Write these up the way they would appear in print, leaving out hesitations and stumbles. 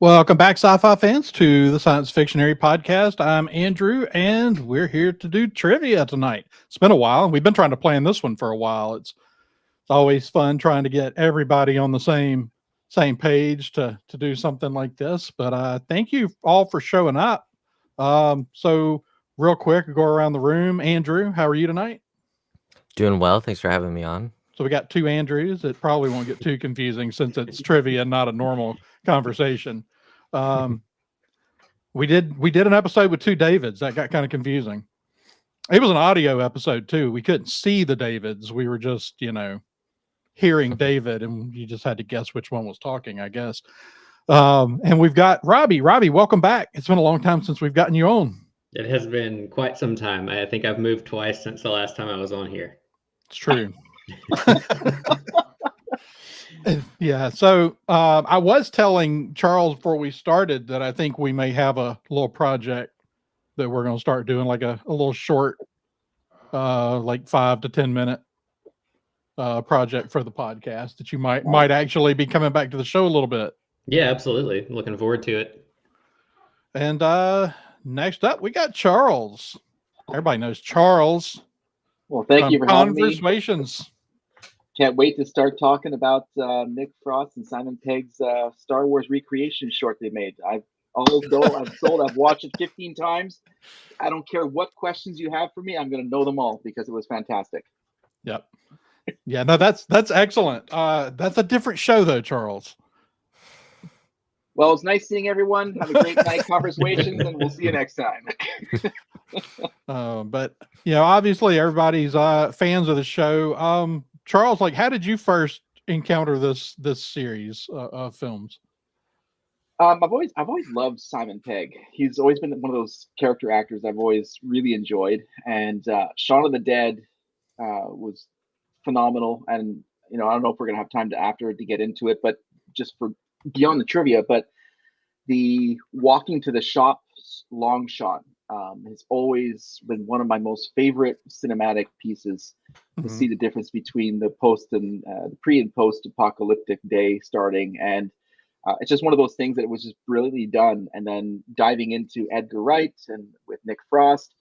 Welcome back, sci-fi fans, to the Science Fictionary Podcast. I'm Andrew, and we're here to do trivia tonight. It's been a while, and we've been trying to plan this one for a while. It's always fun trying to get everybody on the same page to do something like this. But thank you all for showing up. So real quick, go around the room. Andrew, how are you tonight? Doing well. Thanks for having me on. So we got two Andrews. It probably won't get too confusing since it's trivia, not a normal conversation. We did an episode with two Davids. That got kind of confusing. It was an audio episode too. We couldn't see the Davids. We were just, hearing David, and you just had to guess which one was talking, I guess. And we've got Robbie. Robbie, welcome back. It's been a long time since we've gotten you on. It has been quite some time. I think I've moved twice since the last time I was on here. It's true. Yeah. So I was telling Charles before we started that I think we may have a little project that we're going to start doing, like a little short, like 5 to 10 minute project for the podcast that you might actually be coming back to the show a little bit. Yeah, absolutely. Looking forward to it. And next up, we got Charles. Everybody knows Charles. Well, thank you for having me. Conversations. Can't wait to start talking about Nick Frost and Simon Pegg's Star Wars recreation short they made. I've watched it 15 times. I don't care what questions you have for me. I'm going to know them all because it was fantastic. Yep. Yeah, no, that's excellent. That's a different show though, Charles. Well, it's nice seeing everyone. Have a great night, conversations, and we'll see you next time. But obviously everybody's fans of the show. Charles, like, how did you first encounter this series of films? I've always loved Simon Pegg. He's always been one of those character actors I've always really enjoyed. And Shaun of the Dead was phenomenal. And I don't know if we're gonna have time to get into it, but just for beyond the trivia, but the walking to the shop long shot has always been one of my most favorite cinematic pieces. To see the difference between the post and the pre and post apocalyptic day starting, and it's just one of those things that was just brilliantly done. And then diving into Edgar Wright and with Nick Frost,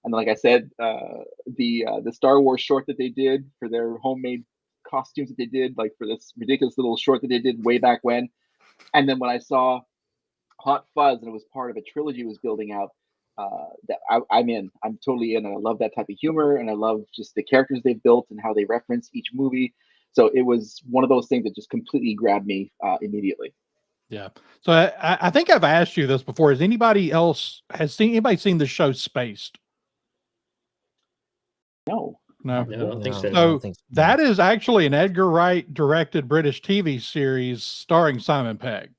and like I said, the Star Wars short that they did for their homemade costumes that they did, like for this ridiculous little short that they did way back when. And then when I saw Hot Fuzz and it was part of a trilogy was building out, I'm totally in, and I love that type of humor, and I love just the characters they've built and how they reference each movie. So it was one of those things that just completely grabbed me immediately. Yeah. So I think I've asked you this before. Has anybody seen the show Spaced? No. I don't think so. So that is actually an Edgar Wright directed British TV series starring Simon Pegg.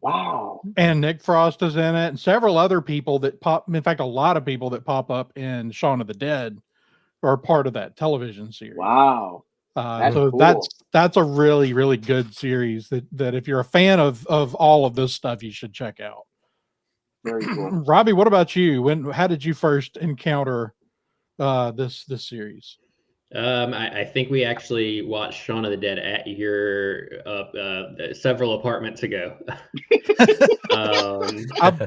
Wow. And Nick Frost is in it, and several other people that in fact, a lot of people that pop up in Shaun of the Dead are part of that television series. Wow. So cool. That's a really, really good series that if you're a fan of all of this stuff, you should check out. Very cool. Robbie, what about you? How did you first encounter this series? I think we actually watched Shaun of the Dead at your several apartments ago.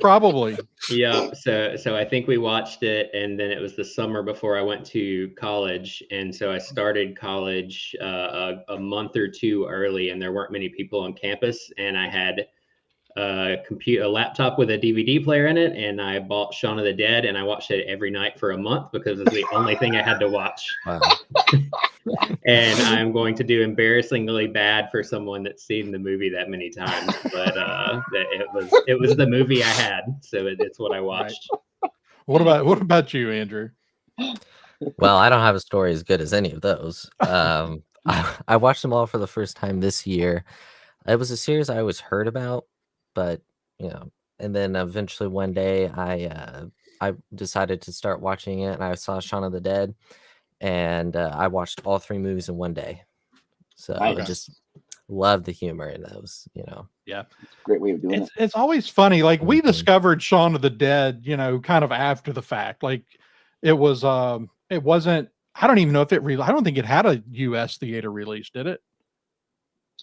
Probably. Yeah. So I think we watched it, and then it was the summer before I went to college, and so I started college a month or two early, and there weren't many people on campus, and I had a laptop with a DVD player in it, and I bought Shaun of the Dead, and I watched it every night for a month because it was the only thing I had to watch. Wow. And I'm going to do embarrassingly bad for someone that's seen the movie that many times, but it was the movie I had, so it's what I watched. Right. What about you, Andrew? Well, I don't have a story as good as any of those. I watched them all for the first time this year. It was a series I always heard about, but and then eventually one day I decided to start watching it, and I saw Shaun of the Dead, and I watched all 3 movies in one day. So I just love the humor in those. Yeah, great way of doing it. It's always funny. Like we discovered Shaun of the Dead, kind of after the fact. Like it wasn't. I don't even know if I don't think it had a U.S. theater release, did it?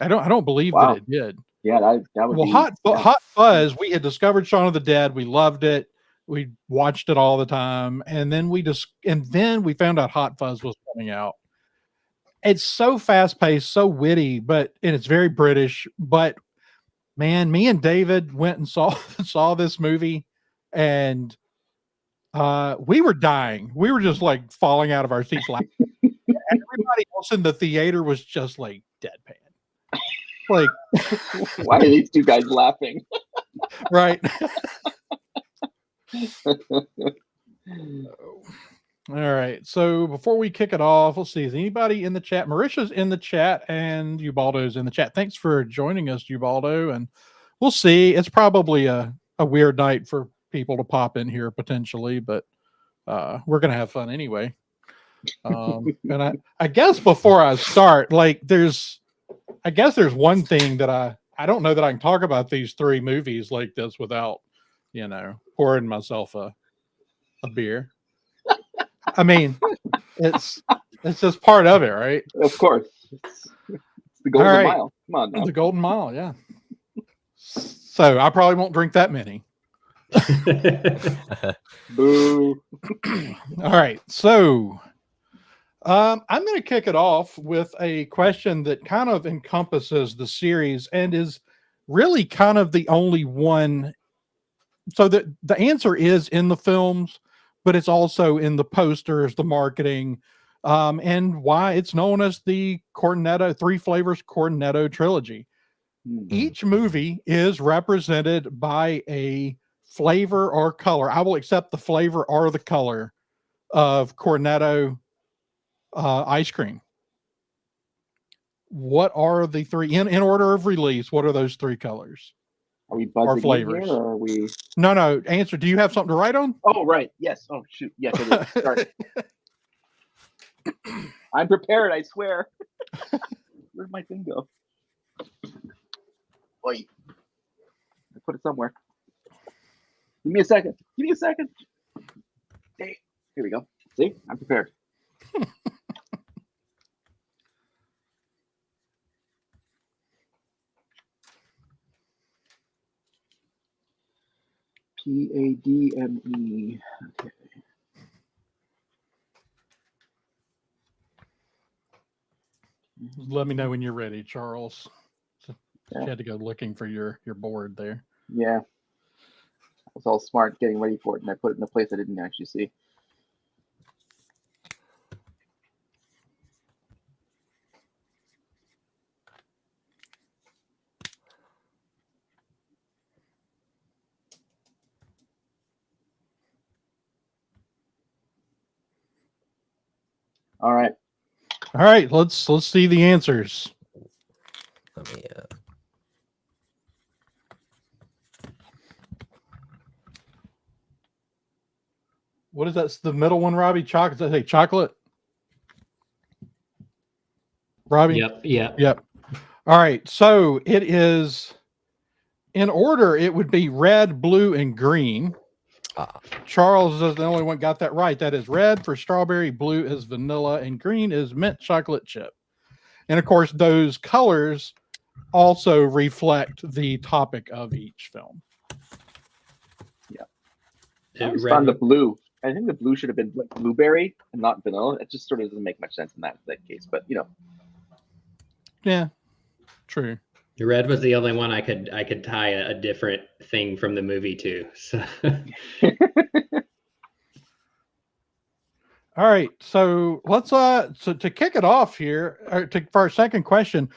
I don't believe that it did. Yeah, that would Well, be Hot Fuzz, we had discovered Shaun of the Dead. We loved it. We watched it all the time, and then we found out Hot Fuzz was coming out. It's so fast paced, so witty, and it's very British. But man, me and David went and saw this movie, and we were dying. We were just like falling out of our seats laughing. Everybody else in the theater was just like deadpan. Like, why are these two guys laughing? right. All right. So before we kick it off, let's see. Is anybody in the chat? Marisha's in the chat and Ubaldo's in the chat. Thanks for joining us, Ubaldo. And we'll see. It's probably a weird night for people to pop in here potentially, but we're gonna have fun anyway. And I guess before I start, like there's one thing that I don't know that I can talk about these three movies like this without, pouring myself a beer. I mean, it's just part of it, right? Of course. It's the Golden Mile. Come on now. The Golden Mile, yeah. So I probably won't drink that many. Boo. All right. So I'm going to kick it off with a question that kind of encompasses the series and is really kind of the only one. So the answer is in the films, but it's also in the posters, the marketing, and why it's known as the Cornetto, Three Flavors Cornetto Trilogy. Mm-hmm. Each movie is represented by a flavor or color. I will accept the flavor or the color of Cornetto ice cream. What are the three in order of release? What are those three colors? Are we buzzing flavors? In here, or are we? No. Answer. Do you have something to write on? Oh, right. Yes. Oh, shoot. Yes, it is. Sorry. I'm prepared. I swear. Where'd my thing go? Wait. I put it somewhere. Give me a second. Hey, here we go. See, I'm prepared. PADME. Okay. Let me know when you're ready, Charles. You had to go looking for your board there. Yeah. I was all smart getting ready for it, and I put it in a place I didn't actually see. All right. Let's see the answers. Let me. What is that? The middle one, Robbie? Chocolate? Does that say chocolate? Robbie? Yep. All right. So it is in order. It would be red, blue, and green. Charles is the only one got that right. That is red for strawberry, blue is vanilla, and green is mint chocolate chip. And of course, those colors also reflect the topic of each film. Yeah. I was on the blue. I think the blue should have been like blueberry and not vanilla. It just sort of doesn't make much sense in that case, but Yeah, true. The red was the only one I could tie a different thing from the movie to. So. All right, so let's so to kick it off here, for our second question,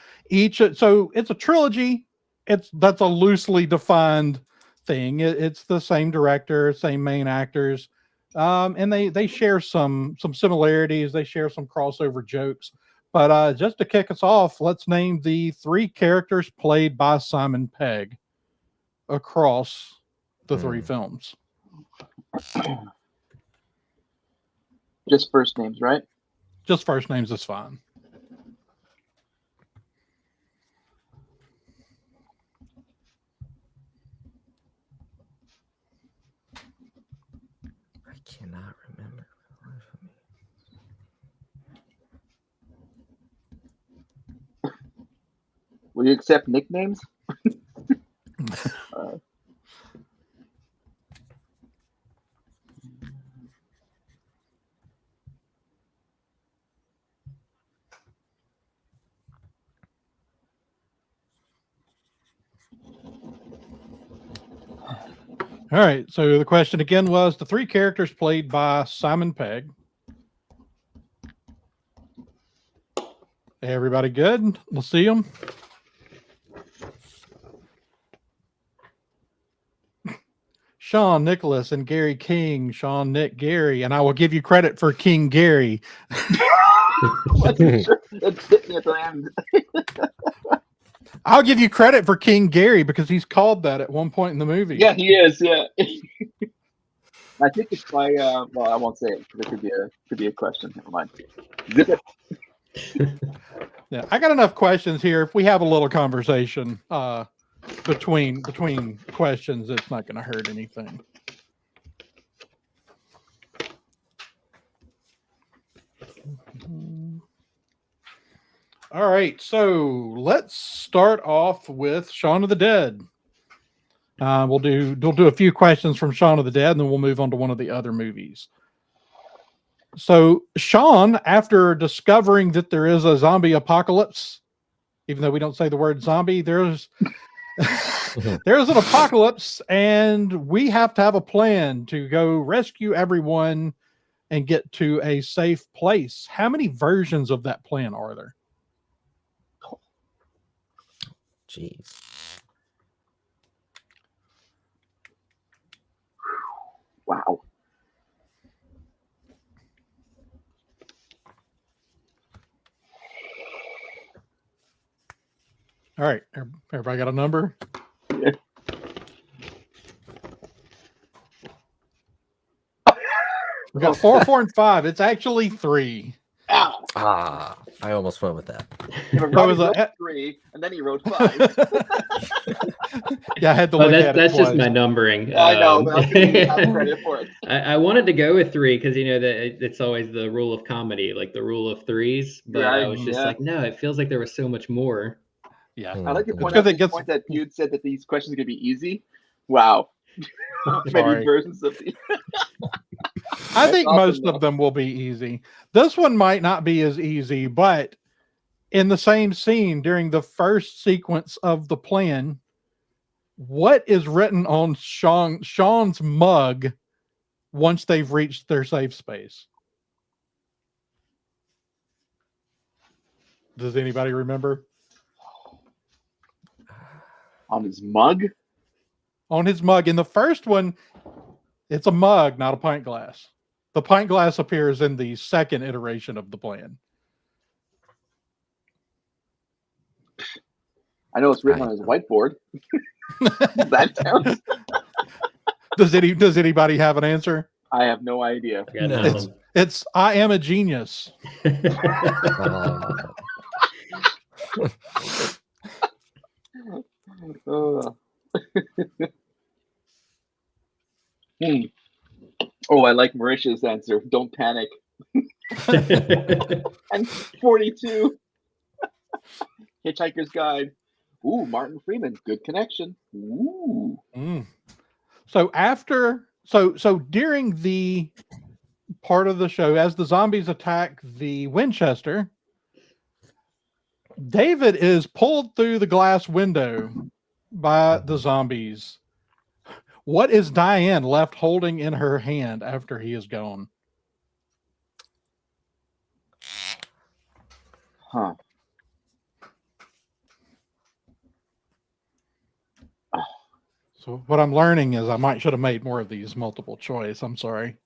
so it's a trilogy. That's a loosely defined thing. It's the same director, same main actors, and they share some similarities. They share some crossover jokes. But just to kick us off, let's name the three characters played by Simon Pegg across the three films. Just first names, right? Just first names is fine. I cannot remember. Will you accept nicknames? All right. So the question again was the 3 characters played by Simon Pegg. Everybody good? We'll see them. Sean, Nicholas, and Gary King. Sean, Nick, Gary, and I will give you credit for King Gary. Wasn't sure. It hit me at the end. I'll give you credit for King Gary because he's called that at one point in the movie. Yeah, he is. Yeah. I think it's by. Well, I won't say it because it could be a question. Never mind. Zip it. Yeah, I got enough questions here. If we have a little conversation between questions, it's not going to hurt anything. All right, so let's start off with Shaun of the Dead. We'll do a few questions from Shaun of the Dead, and then we'll move on to one of the other movies. So Shaun, after discovering that there is a zombie apocalypse, even though we don't say the word zombie, there's there's an apocalypse, and we have to have a plan to go rescue everyone and get to a safe place. How many versions of that plan are there? Jeez. Wow. All right, everybody got a number? Yeah. We got 4, 4, and 5. It's actually 3. Ow. Ah, I almost went with that. Yeah, but That Robbie was a- wrote 3, and then he wrote 5. Yeah, I had to Oh, look at it that's just twice. my numbering. I know. But I'll give you half credit for it. I wanted to go with 3 because that it's always the rule of comedy, like the rule of 3s. But I Right, was just yeah. like, no, it feels like there was so much more. Yeah. I like to Mhm. point Because out it this gets- point that you said that these questions are going to be easy. Wow. Many Sorry. versions of the. I think awesome, most though. of them will be easy. This one might not be as easy, but in the same scene during the first sequence of the plan, what is written on Sean's mug once they've reached their safe space? Does anybody remember? On his mug? On his mug. In the first one, it's a mug, not a pint glass. The pint glass appears in the second iteration of the plan. I know it's written on his whiteboard. That counts. Does anybody have an answer? I have no idea. I got No. nothing. It's I am a genius. Hmm. Oh, I like Marisha's answer. Don't panic. And 42. Hitchhiker's Guide. Ooh, Martin Freeman. Good connection. Ooh. Mm. So during the part of the show, as the zombies attack the Winchester, David is pulled through the glass window by the zombies. What is Diane left holding in her hand after he is gone? Huh. So what I'm learning is I should have made more of these multiple choice. I'm sorry.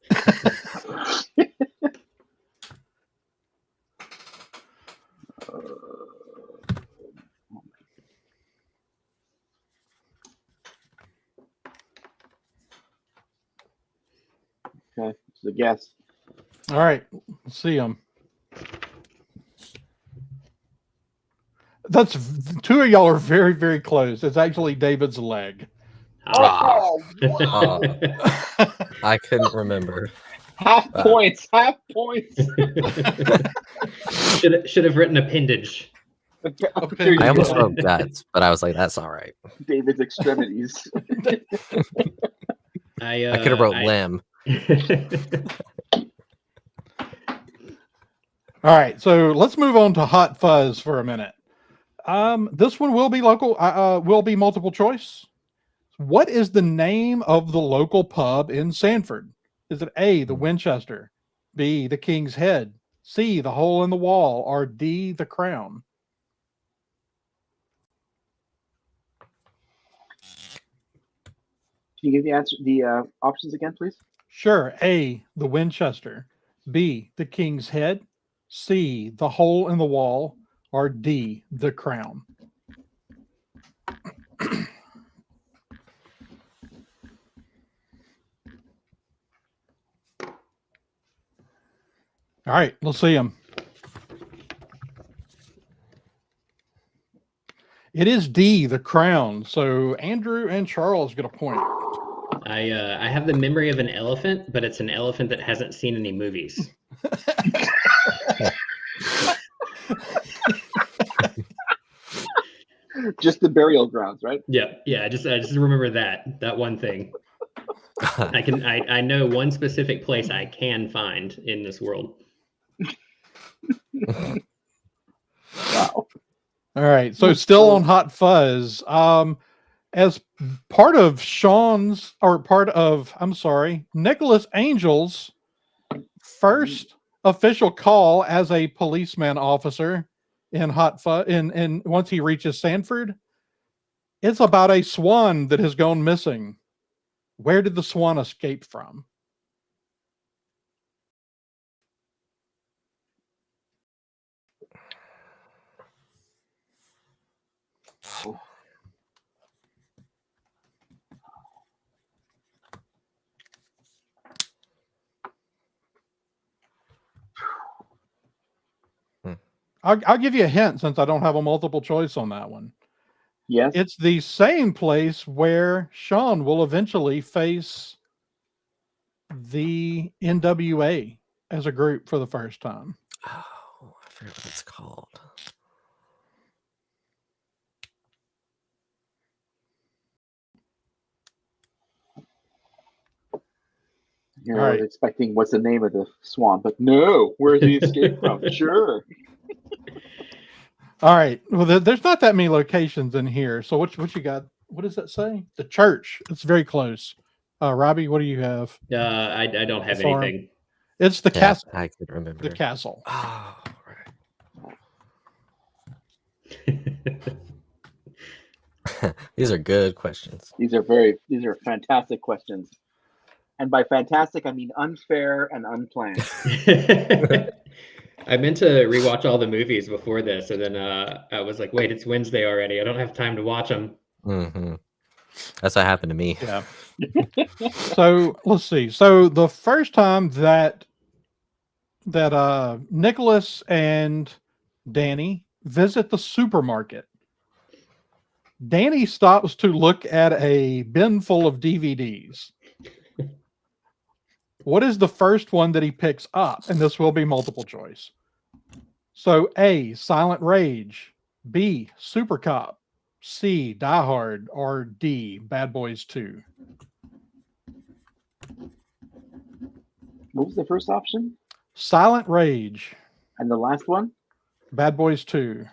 Okay, it's a guess. All right, let's see them. That's 2 of y'all are very, very close. It's actually David's leg. Oh, wow. I couldn't remember. Half points. Half points. Should have written appendage. There you I almost go. wrote guts, but I was like, that's all right. David's extremities. I could have wrote limb. All right, so let's move on to Hot Fuzz for a minute. This one will be local. Will be multiple choice. What is the name of the local pub in Sanford? Is it A, the Winchester, B, the King's Head, C, the Hole in the Wall, or D, the Crown? Can you give the options again, please? Sure. A, the Winchester, B, the King's Head, C, the Hole in the Wall, or D, the Crown? All right, let's see them. It is D, the Crown. So Andrew and Charles get a point. I have the memory of an elephant, but it's an elephant that hasn't seen any movies. Just the burial grounds, right? Yeah. I just remember that one thing. I know one specific place I can find in this world. Wow. All right, so still on Hot Fuzz. As part of Nicholas Angel's first official call as a policeman officer in Hot Fuzz, in once he reaches Sanford, it's about a swan that has gone missing. Where did the swan escape from? I'll give you a hint since I don't have a multiple choice on that one. Yes. It's the same place where Sean will eventually face the NWA as a group for the first time. Oh, I forget what it's called. You're All right. expecting what's the name of the swan, but no, where's the escape from? Sure. All right. Well, there's not that many locations in here. So what you got? What does that say? The church. It's very close. Robbie, what do you have? I don't have Farm. anything. It's the castle. I could remember. The castle. Oh, right. These are good questions. These are fantastic questions. And by fantastic, I mean unfair and unplanned. I meant to rewatch all the movies before this, and then I was like, wait, it's Wednesday already. I don't have time to watch them. Mm-hmm. That's what happened to me. Yeah. So let's see. So the first time that Nicholas and Danny visit the supermarket, Danny stops to look at a bin full of DVDs. What is the first one that he picks up? And this will be multiple choice. So A, Silent Rage, B, Super Cop, C, Die Hard, or D, Bad Boys 2. What was the first option? Silent Rage. And the last one? Bad Boys 2.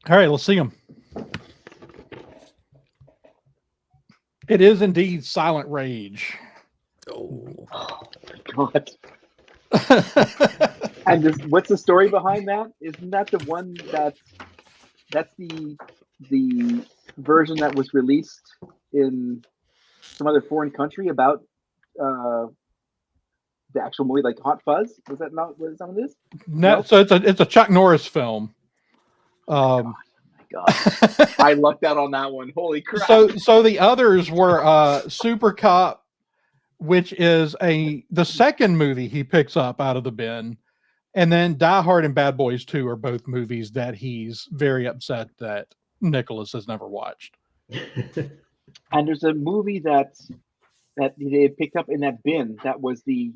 All right, let's see them. It is indeed Silent Rage. Oh, God. And what's the story behind that? Isn't that the one that's the version that was released in some other foreign country about the actual movie, like Hot Fuzz? Was that not what some of this? No, so it's a Chuck Norris film. God. I lucked out on that one. Holy crap. So the others were Super Cop, which is the second movie he picks up out of the bin, and then Die Hard and Bad Boys 2 are both movies that he's very upset that Nicholas has never watched. And there's a movie that they had picked up in that bin that was I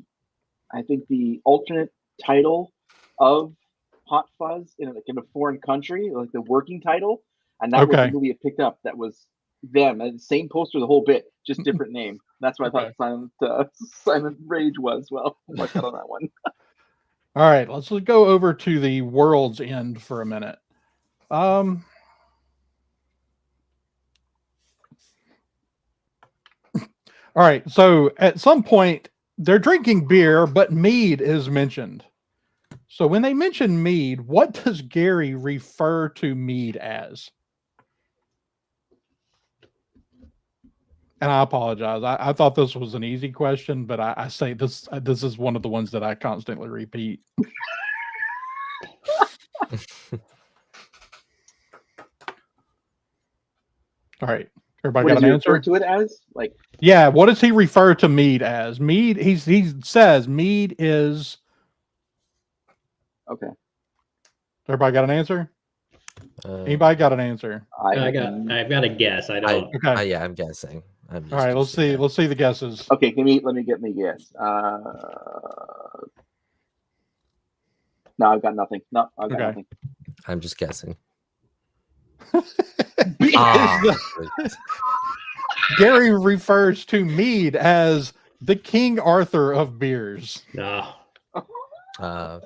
think the alternate title of Hot Fuzz in a foreign country, like the working title, and that was the movie it picked up. That was them. Same poster, the whole bit, just different name. That's what I Okay. thought Silent Rage was. Well, mark that on that one. All right, let's go over to the World's End for a minute. All right, so at some point they're drinking beer, but mead is mentioned. So when they mention mead, what does Gary refer to mead as? And I apologize. I thought this was an easy question, but I say this is one of the ones that I constantly repeat. All right. Everybody What got does an he answer? refer to it as? Like, Yeah, what does he refer to mead as? Mead, he says mead is. okay. Everybody got an answer? Anybody got an answer? I've got a guess. I don't. Okay. Yeah, I'm guessing. All right, let's see. Let's see the guesses. Okay, let me get me guess. No, I've got nothing. No, I've got nothing. I'm just guessing. Gary refers to mead as the King Arthur of beers. No. Okay.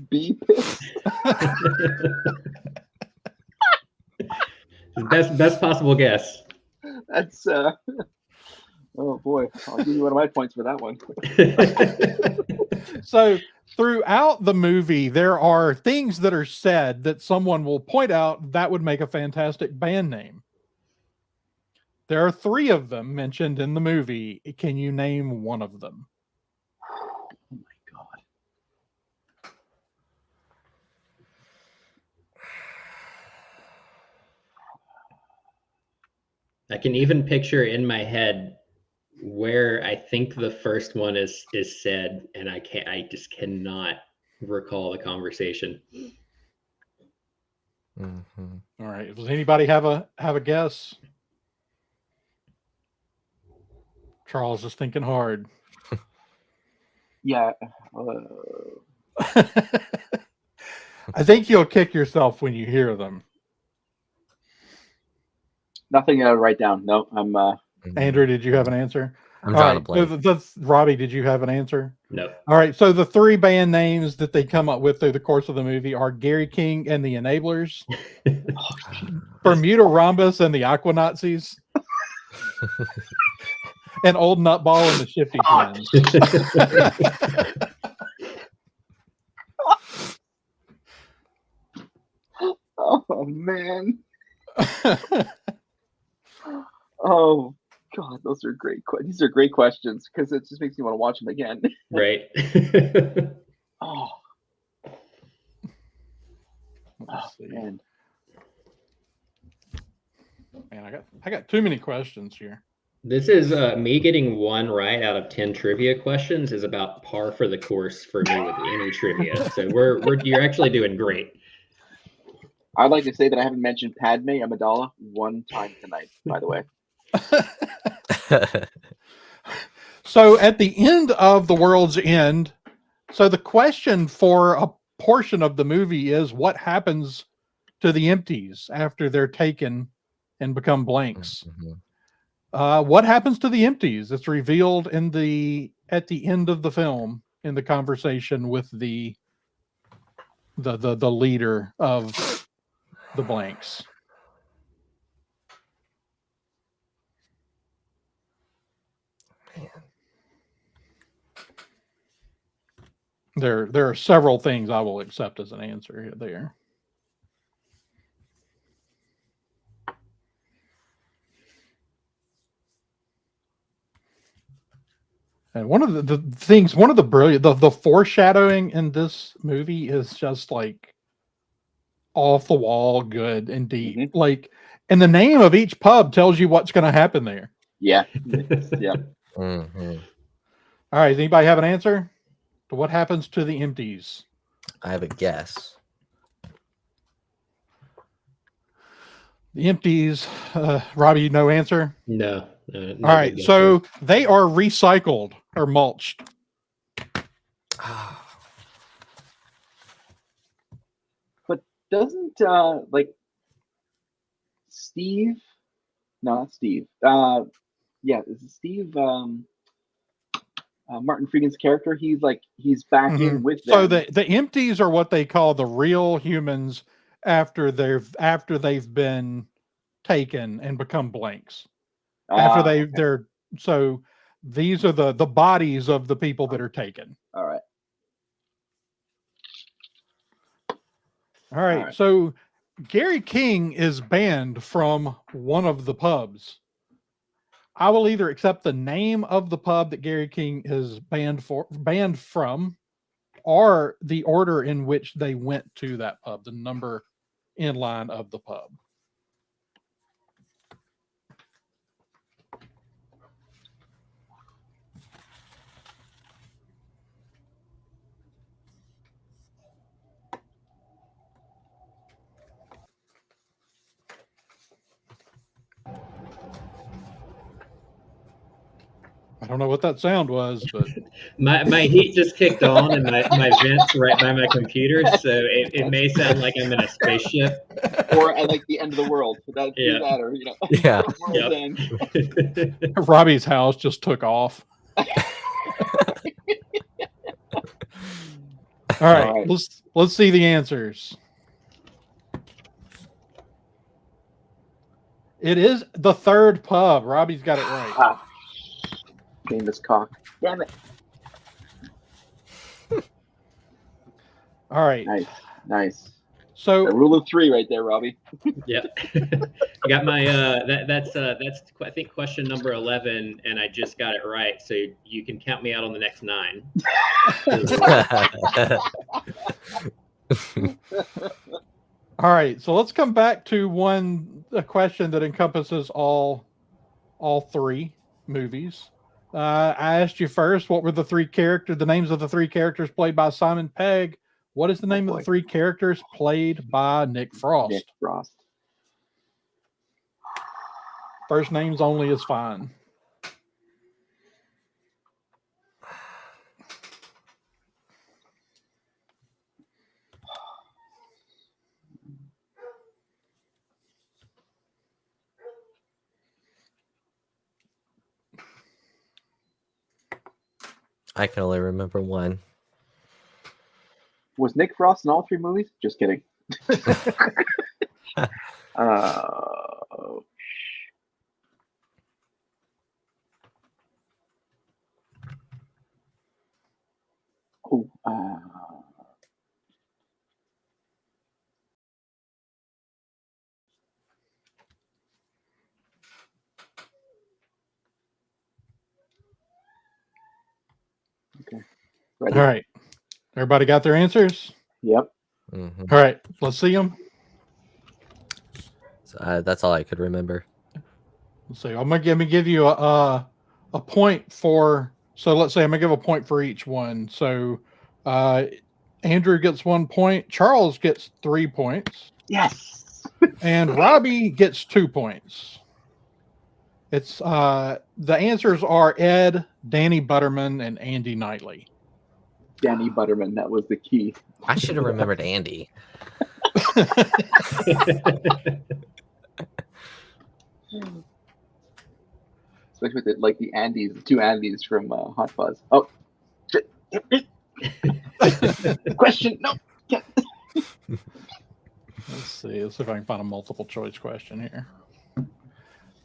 Bee piss. Best possible guess. That's oh boy, I'll give you one of my points for that one. So throughout the movie, there are things that are said that someone will point out that would make a fantastic band name. There are 3 of them mentioned in the movie. Can you name one of them? Oh my god. I can even picture in my head where I think the first one is said, and I just cannot recall the conversation. Mm-hmm. All right. Does anybody have a guess? Charles is thinking hard. Yeah. I think you'll kick yourself when you hear them. Nothing to write down. No, I'm Andrew, did you have an answer? I'm drawing a blank. So Robbie, did you have an answer? No. All right. So the 3 band names that they come up with through the course of the movie are Gary King and the Enablers, Bermuda Rhombus and the Aquanazis, and Old Nutball and the Shifty Twins. oh man. Oh god, those are great. These are great questions because it just makes me want to watch them again. Right. Oh man. Man, I got too many questions here. This is me getting 1 right out of 10 trivia questions is about par for the course for me with any trivia. So you're actually doing great. I'd like to say that I haven't mentioned Padme Amidala 1 time tonight, by the way. So at the end of The World's End, so the question for a portion of the movie is what happens to the empties after they're taken and become blanks. Mm-hmm. What happens to the empties? It's revealed at the end of the film in the conversation with the leader of the blanks. There are several things I will accept as an answer there. And one of the things, one of the brilliant, the foreshadowing in this movie is just like off the wall, good and deep. Mm-hmm. Like, and the name of each pub tells you what's going to happen there. Yeah. Yeah. Mm-hmm. All right. Does anybody have an answer to what happens to the empties? I have a guess. The empties, Robbie, no answer? No. All right. So they are recycled or mulched. But doesn't Steve? No, not Steve. Yeah, is it Steve? Martin Freeman's character. He's back in with them. So the empties are what they call the real humans after they've been taken and become blanks. After they're so these are the bodies of the people that are taken. All right. All right. So Gary King is banned from one of the pubs. I will either accept the name of the pub that Gary King is banned from, or the order in which they went to that pub, the number in line of the pub. I don't know what that sound was, but my heat just kicked on and my vent's right by my computer, so it may sound like I'm in a spaceship. Or at like the end of the world. That, Yeah. that or Yeah. world's end. Robbie's house just took off. All right. Let's see the answers. It is the third pub. Robbie's got it right. Famous cock. Damn it. All right. Nice. So the rule of 3 right there, Robbie. Yeah. I got my that's I think question number 11, and I just got it right. So you can count me out on the next 9. All right. So let's come back to a question that encompasses all 3 movies. I asked you first, what were the names of the 3 characters played by Simon Pegg? What is the name of the 3 characters played by Nick Frost? Nick Frost. First names only is fine. I can only remember one. Was Nick Frost in all 3 movies? Just kidding. Okay. Ready? All right. Everybody got their answers? Yep. Mm-hmm. All right. Let's see them. So that's all I could remember. Let's see. I'm gonna give you a point for. So let's say I'm gonna give a point for each one. So Andrew gets 1 point. Charles gets 3 points. Yes. And Robbie gets 2 points. It's the answers are Ed, Danny Butterman, and Andy Knightley. Danny Butterman, that was the key. I should have remembered Andy. Especially with the Andes, the 2 Andes from Hot Fuzz. Oh, shit. Question. No. Let's see if I can find a multiple choice question here.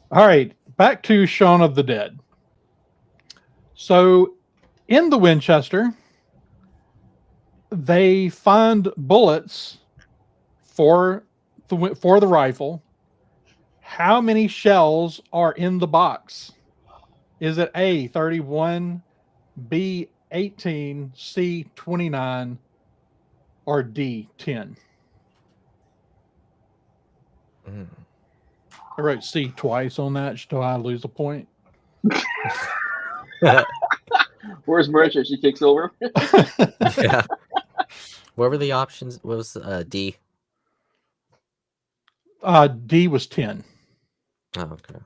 All right, back to Shaun of the Dead. So in the Winchester, they find bullets for the rifle. How many shells are in the box? Is it A, 31, B, 18, C, 29, or D, 10? I wrote C twice on that. Do I lose a point? Where's Marisha? She takes over. Yeah. What were the options? What was D? D was 10. Oh, okay.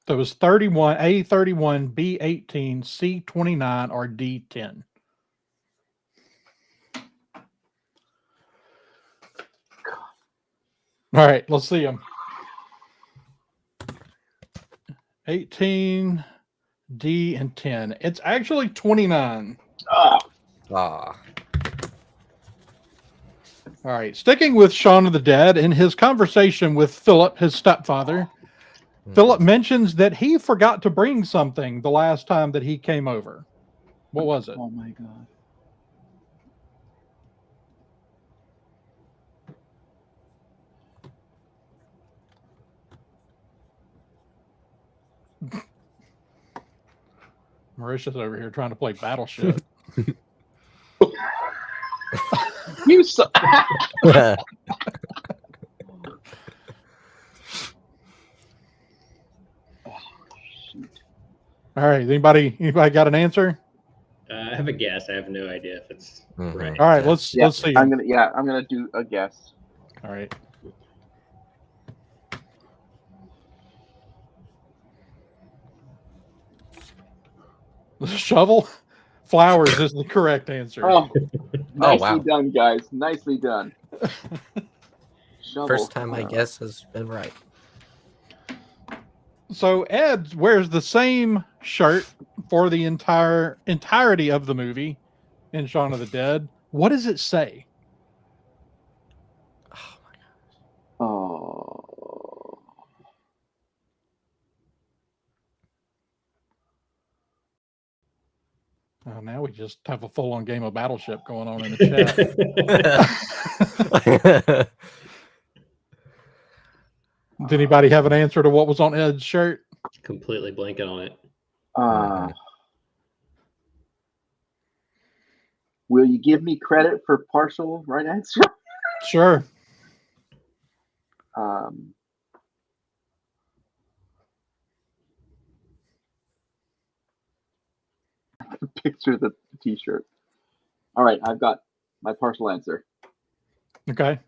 So it was 31, A 31, B 18, C 29, or D 10. All right, let's see them. 18, D, and 10. It's actually 29. Ah, Ah. All right, sticking with Shaun of the Dead, in his conversation with Philip, his stepfather, Philip mentions that he forgot to bring something the last time that he came over. What was it? oh my god. Mauritius over here trying to play Battleship. You so shoot. All right, anybody got an answer? I have a guess. I have no idea if it's right. All right, Yeah. let's Yeah, see. I'm gonna do a guess. All right. The shovel? Flowers is the correct answer. Oh, nicely wow. done, guys. Nicely done. Shovel. First time my guess has been right. So Ed wears the same shirt for the entirety of the movie in Shaun of the Dead. What does it say? Oh my god. Oh. Oh, now we just have a full-on game of Battleship going on in the chat. Did anybody have an answer to what was on Ed's shirt? Completely blanking on it. Will you give me credit for partial right answer? Sure. Picture the t-shirt. All right, I've got my partial answer. Okay.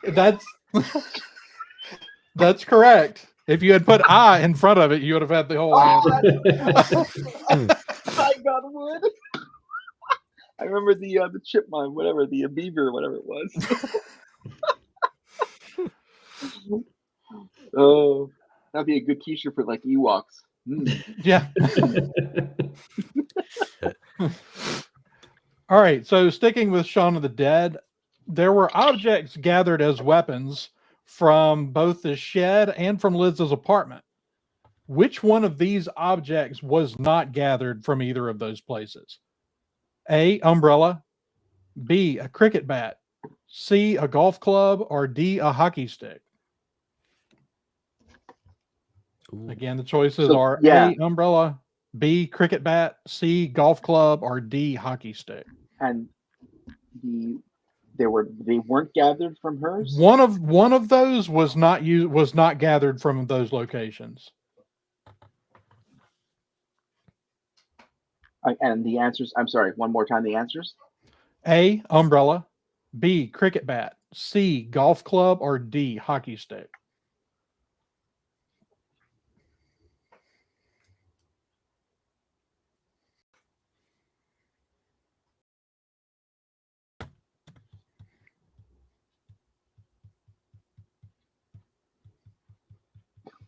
That's correct. If you had put I in front of it, you would have had the whole answer. I got wood. I remember the chipmunk, whatever, the beaver, whatever it was. Oh, that'd be a good t-shirt for like Ewoks. Yeah. All right. So sticking with Shaun of the Dead, there were objects gathered as weapons from both the shed and from Liz's apartment. Which one of these objects was not gathered from either of those places? A, umbrella, B, a cricket bat, C, a golf club, or D, a hockey stick? Ooh. Again, the choices So, are yeah. A, umbrella, B, cricket bat, C, golf club, or D, hockey stick. And they weren't gathered from hers. One of those was not gathered from those locations. And the answers. I'm sorry. One more time. The answers. A, umbrella, B, cricket bat, C, golf club, or D, hockey stick.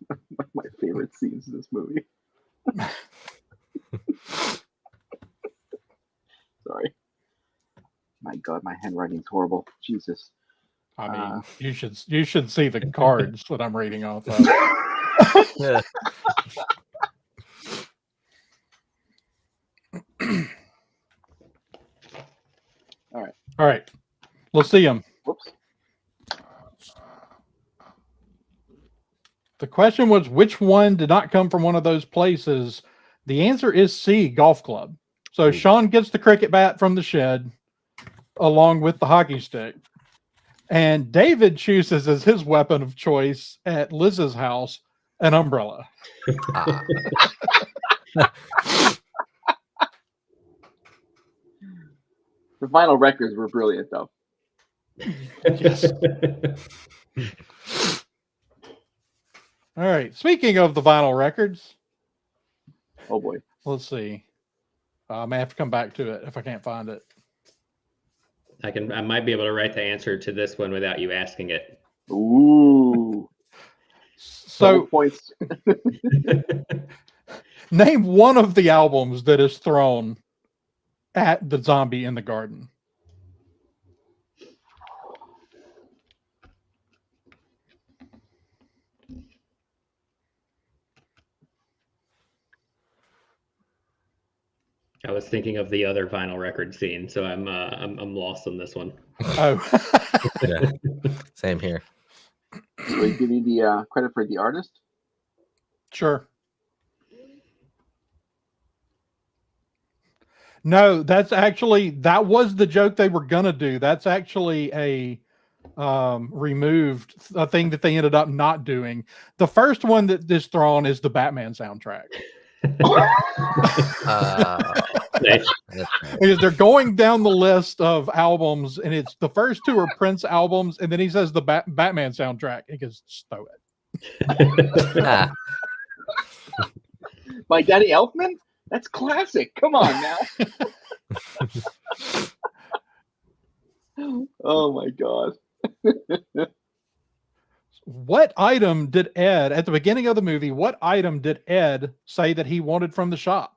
One of my favorite scenes in this movie. Sorry. My God, my handwriting's horrible. Jesus. I mean, you should see the cards that I'm reading off of. Yeah. All right. Let's see them. Whoops. The question was, which one did not come from one of those places? The answer is C, golf club. So Shaun gets the cricket bat from the shed along with the hockey stick. And David chooses as his weapon of choice at Liz's house an umbrella. Ah. The vinyl records were brilliant, though. Yes. All right. Speaking of the vinyl records, Oh boy. let's see. I may have to come back to it if I can't find it. I might be able to write the answer to this one without you asking it. Ooh. So points. name one of the albums that is thrown at the zombie in the garden. I was thinking of the other vinyl record scene, so I'm lost on this one. Oh, Yeah. Same here. So you give me the credit for the artist? sure. No, that was the joke they were gonna do. That's actually a removed a thing that they ended up not doing. The first one that is thrown is the Batman soundtrack. Nice. Because they're going down the list of albums, and it's the first two are Prince albums, and then he says the Batman soundtrack. He goes, just throw it. Ah, By Danny Elfman? That's classic. Come on now. Oh my god. What item did Ed, at the beginning of the movie, what item did Ed say that he wanted from the shop?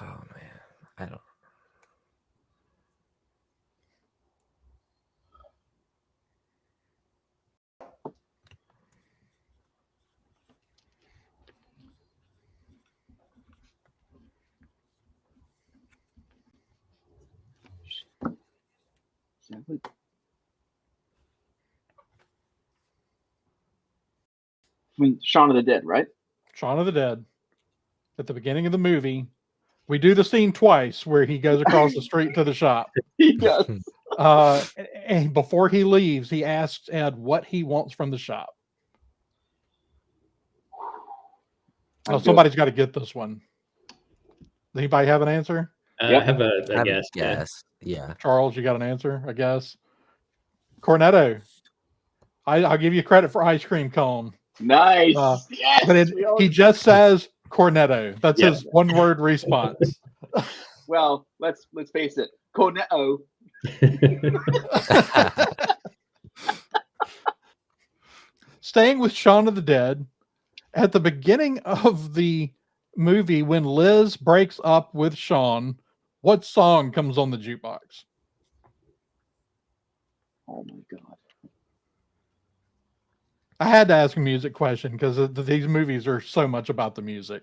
oh man, I don't. I mean, Shaun of the Dead, right? Shaun of the Dead. At the beginning of the movie, we do the scene twice where he goes across the street to the shop. He does. And before he leaves, he asks Ed what he wants from the shop. Oh, somebody's got to get this one. Does anybody have an answer? I have a I guess. guess. Yeah. Charles, you got an answer, I guess. Cornetto. I'll give you credit for ice cream cone. Nice. Yes. But he just says Cornetto. That's his one-word response. Well, let's face it. Cornetto. Staying with Shaun of the Dead, at the beginning of the movie, when Liz breaks up with Shaun, what song comes on the jukebox? Oh my god. I had to ask a music question because these movies are so much about the music.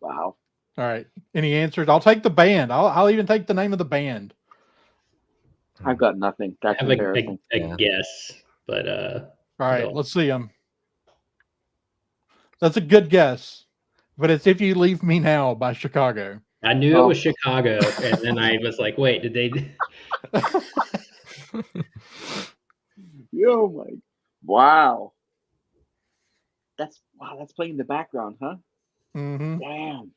Wow. All right. Any answers? I'll take the band. I'll even take the name of the band. I've got nothing. I That's have embarrassing. a guess, but All right, no. let's see them. That's a good guess, but it's "If You Leave Me Now" by Chicago. I knew it was Chicago, and then I was like, wait, did they? Oh my! Wow. That's playing in the background, huh? Mm-hmm. Damn.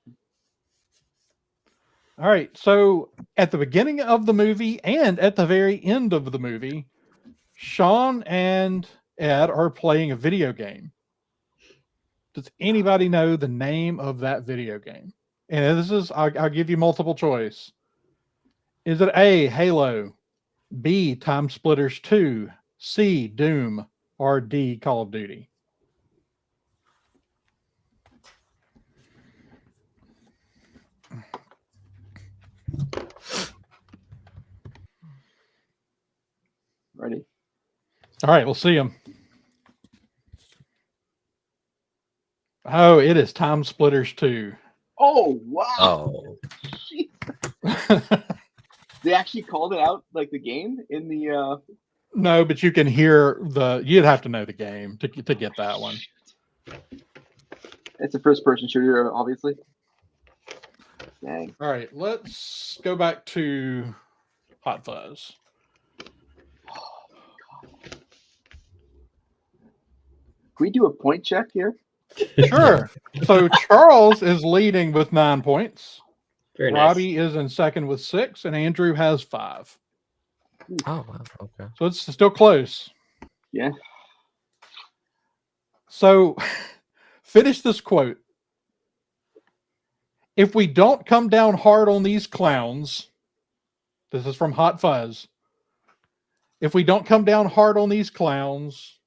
All right, so at the beginning of the movie and at the very end of the movie, Shaun and Ed are playing a video game. Does anybody know the name of that video game? And this is, I'll give you multiple choice. Is it A, Halo, B, Time Splitters 2, C, Doom, or D, Call of Duty? Ready? All right, we'll see them. Oh, it is Time Splitters 2. Oh wow! Oh, They actually called it out like the game in the. No, but you can hear you'd have to know the game to get that one. It's a first-person shooter, obviously. Dang. All right, let's go back to Hot Fuzz. Can we do a point check here? Sure. So Charles is leading with 9 points. Very nice. Robbie is in second with 6, and Andrew has 5. Oh, wow. Okay. So it's still close. Yeah. So finish this quote. If we don't come down hard on these clowns, this is from Hot Fuzz. If we don't come down hard on these clowns,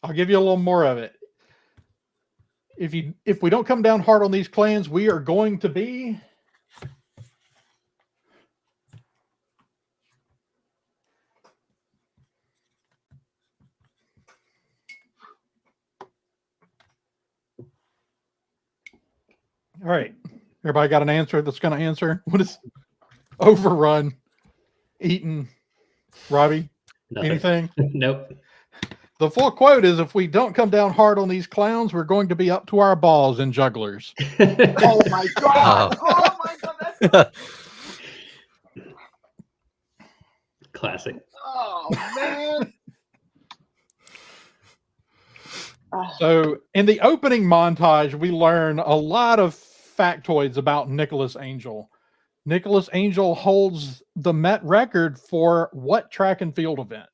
I'll give you a little more of it. If we don't come down hard on these clans, we are going to be. All right. Everybody got an answer that's going to answer? What is overrun? Eaten? Robbie? Nothing. Anything? Nope. The full quote is, if we don't come down hard on these clowns, we're going to be up to our balls in jugglers. Oh my god! Oh my god! That's... Classic. Oh man! So in the opening montage, we learn a lot of factoids about Nicholas Angel. Nicholas Angel holds the Met record for what track and field event?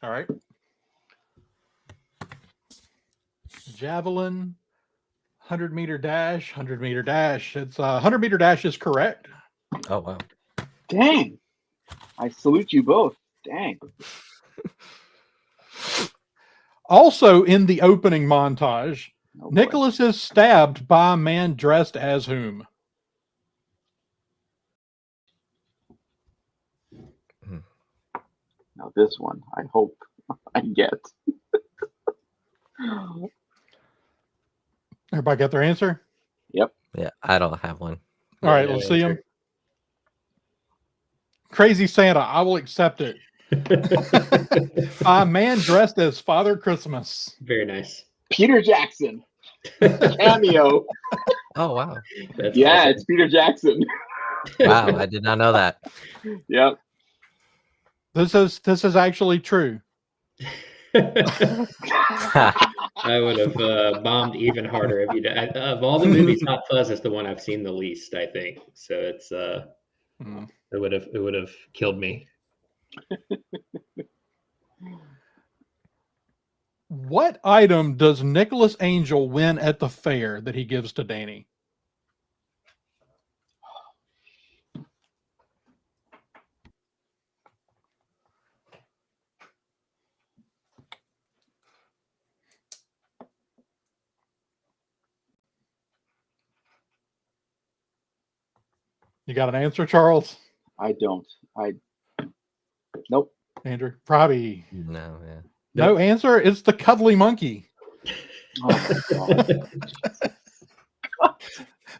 All right. Javelin, 100-meter dash, 100-meter dash. It's 100-meter dash is correct. Oh, wow. Dang! I salute you both. Dang. Also in the opening montage, Oh, boy. Nicholas is stabbed by a man dressed as whom? Now this one, I hope I get. Everybody got their answer? Yep. Yeah, I don't have one. All right, No let's see them. answer. Crazy Santa, I will accept it. A man dressed as Father Christmas. Very nice. Peter Jackson. Cameo. Oh, wow. That's Yeah, awesome. it's Peter Jackson. Wow, I did not know that. Yep. This is actually true. I would have bombed even harder if you did. Of all the movies, Hot Fuzz is the one I've seen the least, I think. So it's it would have killed me. What item does Nicholas Angel win at the fair that he gives to Danny? You got an answer, Charles? I don't. Nope. Andrew? Probably No, yeah. no answer. It's the cuddly monkey Oh my god.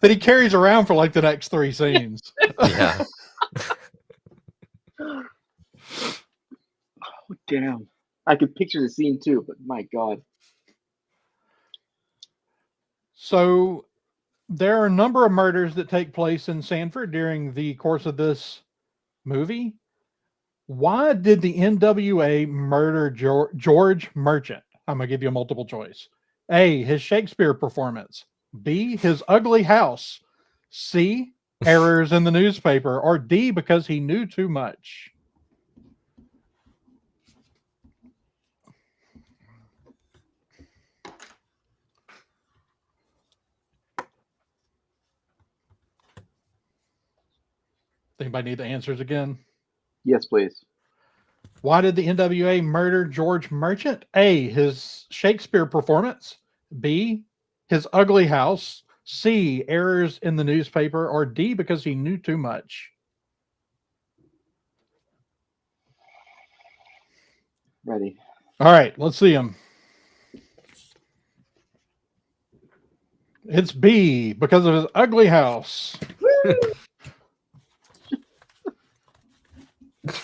that he carries around for like the next 3 scenes. Yeah. Oh, damn. I could picture the scene too, but my god. So there are a number of murders that take place in Sanford during the course of this movie. Why did the NWA murder George Merchant? I'm going to give you a multiple choice. A, his Shakespeare performance. B, his ugly house. C, errors in the newspaper. Or D, because he knew too much. Anybody need the answers again? Yes, please. Why did the NWA murder George Merchant? A, his Shakespeare performance. B, his ugly house. C, errors in the newspaper. Or D, because he knew too much. Ready. All right, let's see him. It's B, because of his ugly house.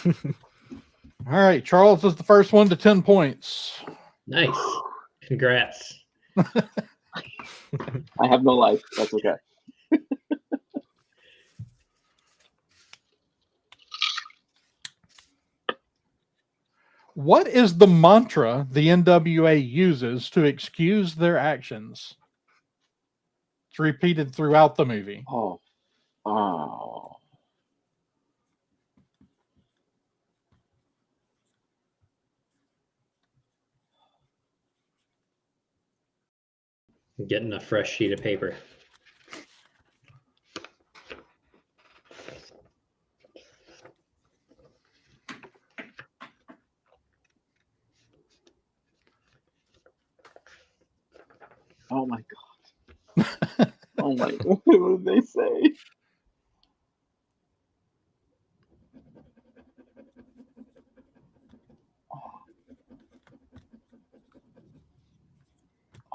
All right, Charles is the first one to 10 points. Nice. Congrats. I have no life. That's okay. What is the mantra the NWA uses to excuse their actions? It's repeated throughout the movie. Oh. I'm getting a fresh sheet of paper. Oh my god. Oh my. What did they say?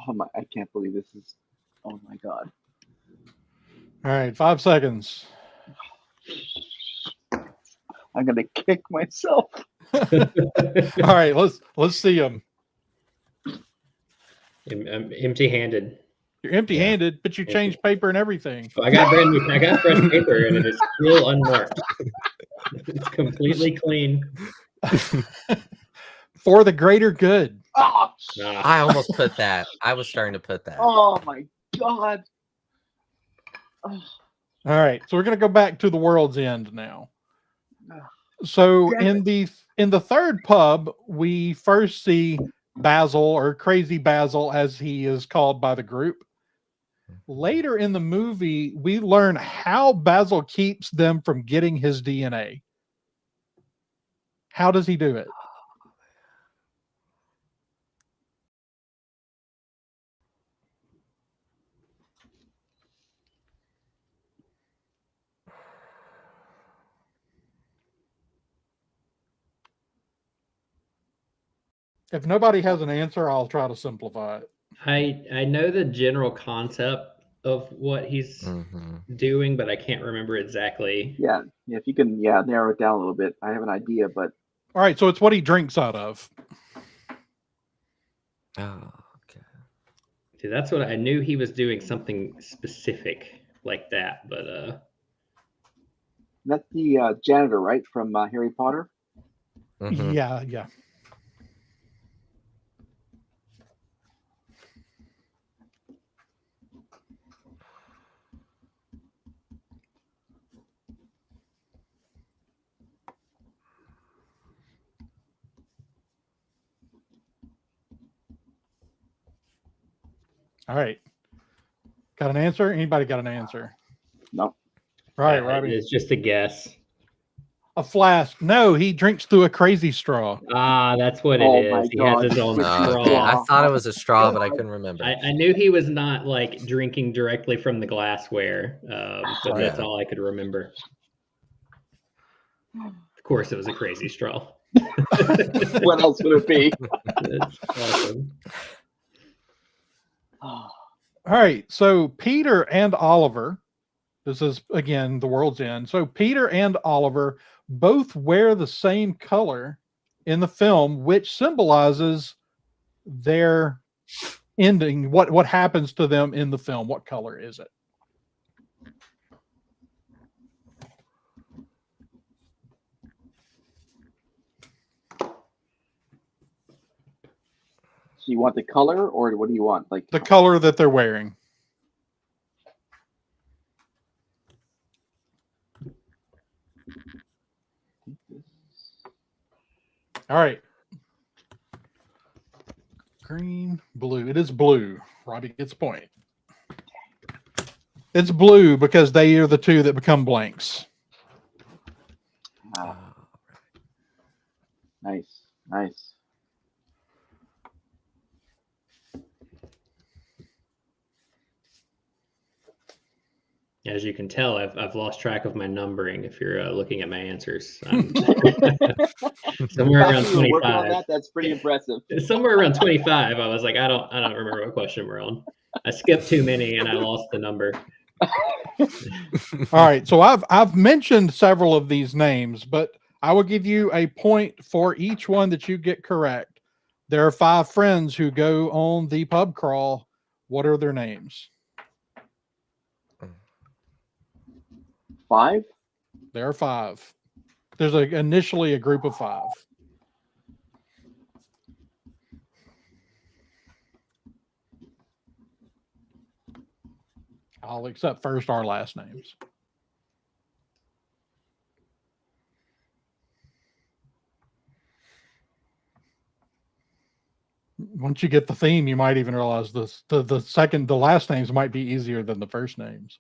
Oh my! I can't believe this is. Oh my god. All right, 5 seconds. I'm gonna kick myself. All right, let's see them. I'm empty-handed. You're empty-handed, but you changed paper and everything. Oh, I got fresh paper, and it is still unmarked. It's completely clean. For the greater good. Oh, I almost put that. I was starting to put that. oh my god. Oh, All right, so we're going to go back to the World's End now. So Damn in the third pub, we first see Basil, or Crazy Basil as he is called by the group. Later in the movie, we learn how Basil keeps them from getting his DNA. How does he do it? If nobody has an answer, I'll try to simplify it. I know the general concept of what he's doing, but I can't remember exactly. yeah. If you can, narrow it down a little bit. I have an idea, but All right, so it's what he drinks out of. Oh, okay. See, that's what I knew he was doing, something specific like that, but that's the janitor, right, from Harry Potter. Mhm. Yeah. All right. Got an answer? Anybody got an answer? No. Right, Robbie. it's just a guess. A flask. No, he drinks through a crazy straw. Ah, that's what it Oh is. my He has God. his own Okay. straw. I thought it was a straw, but I couldn't remember. I knew he was not like drinking directly from the glassware, but that's all I could remember. Of course, it was a crazy straw. What else would it be? That's awesome. All right. So Peter and Oliver, this is again the World's End. So Peter and Oliver both wear the same color in the film, which symbolizes their ending. What happens to them in the film? What color is it? So you want the color, or what do you want? Like The color that they're wearing. All right. Green, blue. It is blue. Robbie gets a point. It's blue because they are the two that become blanks. Nice. As you can tell, I've lost track of my numbering. If you're looking at my answers, somewhere around You were working on 25. that? That's pretty impressive. Somewhere around 25, I was like, I don't remember what question we're on. I skipped too many and I lost the number. All right, so I've mentioned several of these names, but I will give you a point for each one that you get correct. There are 5 friends who go on the pub crawl. What are their names? 5? There are 5. There's initially a group of 5. I'll accept first or last names. Once you get the theme, you might even realize the last names might be easier than the first names.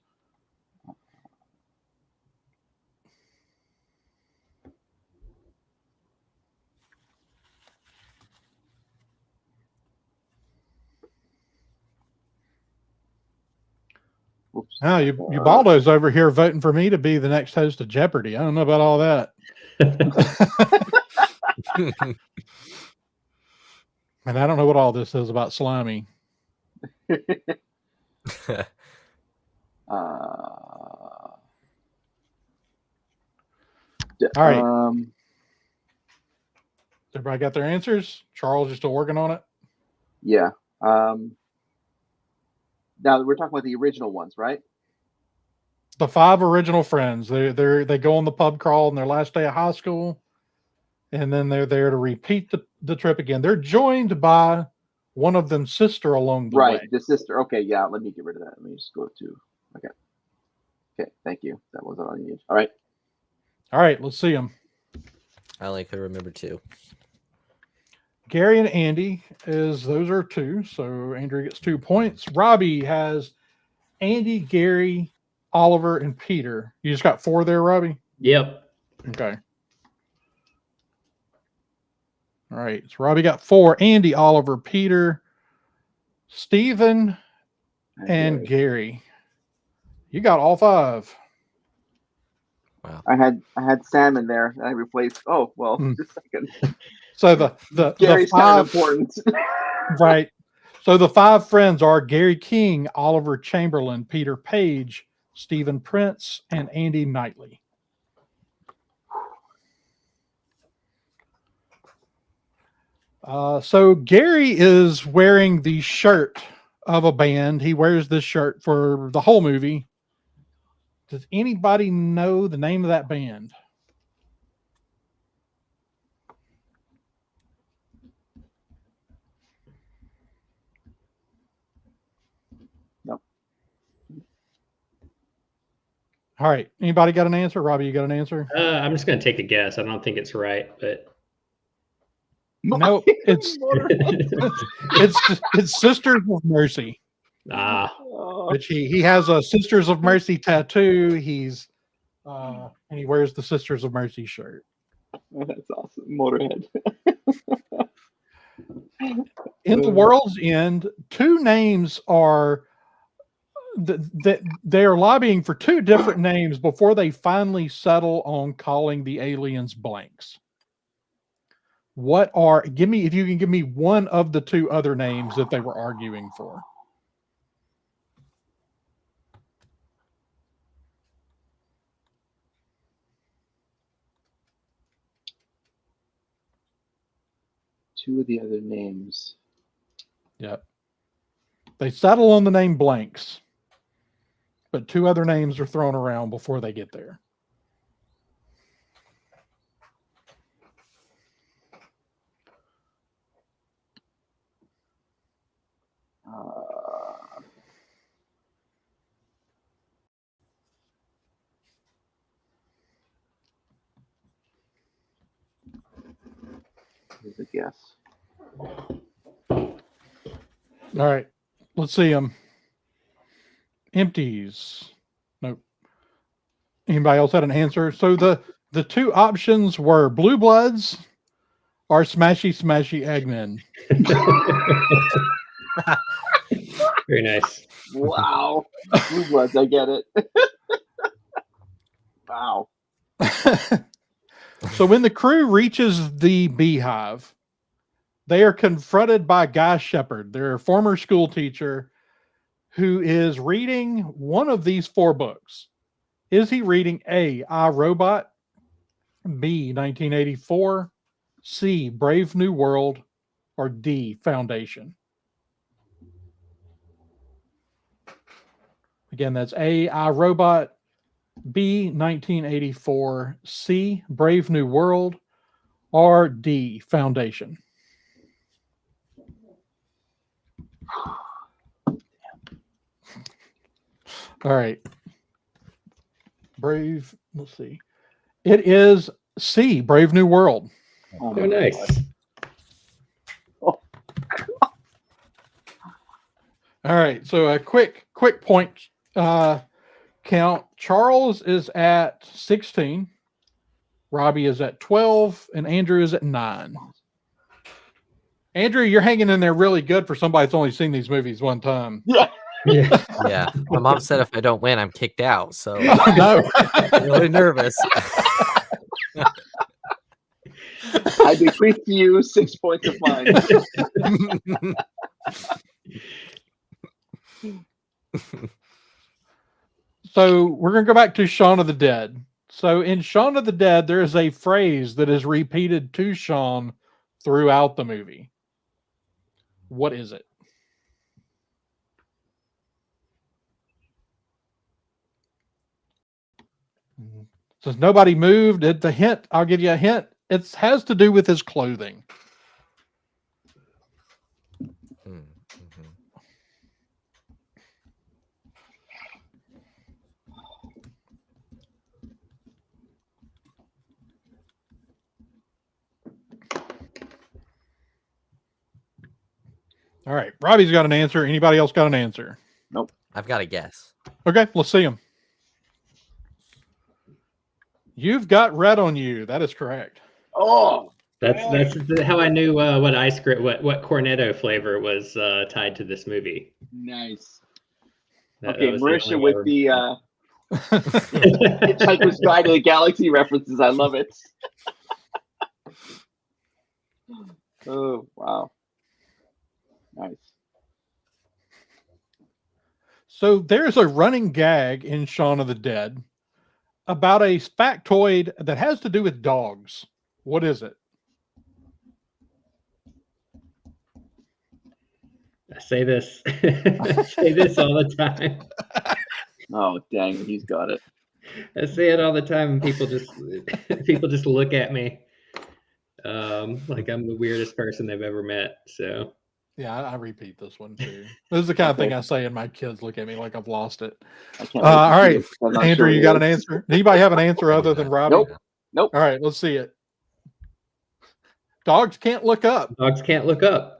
Oops. Now Ubaldo's over here voting for me to be the next host of Jeopardy. I don't know about all that. And I don't know what all this is about Slimy. All right. Everybody got their answers? Charles, you're still working on it? Yeah. Now we're talking about the original ones, right? The 5 original friends. They go on the pub crawl on their last day of high school, and then they're there to repeat the trip again. They're joined by one of them's sister along the way. Right, the sister. Okay, yeah. Let me get rid of that. Let me just go to. Okay. Thank you. That wasn't all you need. All right. Let's see them. I only could remember 2. Gary and Andy those are 2, so Andrew gets 2 points. Robbie has Andy, Gary, Oliver, and Peter. You just got 4 there, Robbie? Yep. Okay. All right. So Robbie got 4. Andy, Oliver, Peter, Stephen, and Gary. You got all 5. Wow. I had Sam in there. I replaced. Oh well, just a second. So the Gary's 5, kind of important. Right. So the 5 friends are Gary King, Oliver Chamberlain, Peter Page, Stephen Prince, and Andy Knightley. So Gary is wearing the shirt of a band. He wears this shirt for the whole movie. Does anybody know the name of that band? No. All right. Anybody got an answer? Robbie, you got an answer? I'm just going to take a guess. I don't think it's right, but no, it's Sisters of Mercy. Which he has a Sisters of Mercy tattoo. He's and he wears the Sisters of Mercy shirt. Oh, that's awesome. Motorhead. In the World's End, 2 names are that they are lobbying for 2 different names before they finally settle on calling the aliens blanks. If you can give me one of the 2 other names that they were arguing for. Two of the other names. Yep. They settle on the name blanks, but 2 other names are thrown around before they get there. Here's a guess. All right. Let's see them. Empties. Nope. Anybody else had an answer? So the 2 options were Blue Bloods or Smashy Smashy Eggman. Very nice. Wow. Blue Bloods, I get it. Wow. So when the crew reaches the beehive, they are confronted by Guy Shepherd, their former school teacher, who is reading one of these 4 books. Is he reading A, I, Robot, B, 1984, C, Brave New World, or D, Foundation? Again, that's A, I, Robot, B, 1984, C, Brave New World, or D, Foundation? All right. Brave, let's see. It is C, Brave New World. Oh, nice. Oh. All right. So a quick point count. Charles is at 16. Robbie is at 12, and Andrew is at 9. Andrew, you're hanging in there really good for somebody that's only seen these movies one time. Yeah. Yeah. Yeah. My mom said if I don't win, I'm kicked out. So No. I'm really nervous. I bequeath to you 6 points of mine. So we're going to go back to Shaun of the Dead. So in Shaun of the Dead, there is a phrase that is repeated to Shaun throughout the movie. What is it? Since nobody moved, it's a hint. I'll give you a hint. It has to do with his clothing. All right. Robbie's got an answer. Anybody else got an answer? Nope. I've got a guess. Okay, let's see him. You've got red on you. That is correct. Oh, That's how I knew what ice cream, what Cornetto flavor was tied to this movie. nice. That Okay, was the Marisha only with way. the Hitchhiker's Guide to the Galaxy references. I love it. Oh, wow. Nice. So there's a running gag in Shaun of the Dead about a factoid that has to do with dogs. What is it? I say this, I say this all the time. Oh, dang it. He's got it. I say it all the time, and people just look at me like I'm the weirdest person they've ever met. So Yeah, I repeat this one too. This is the kind of thing I say, and my kids look at me like I've lost it. I can't All wait to see right, it. I'm not Andrew, sure you it got an is. answer? Anybody have an answer other than Robbie? Nope. Nope. All right, let's see it. Dogs can't look up. dogs can't look up.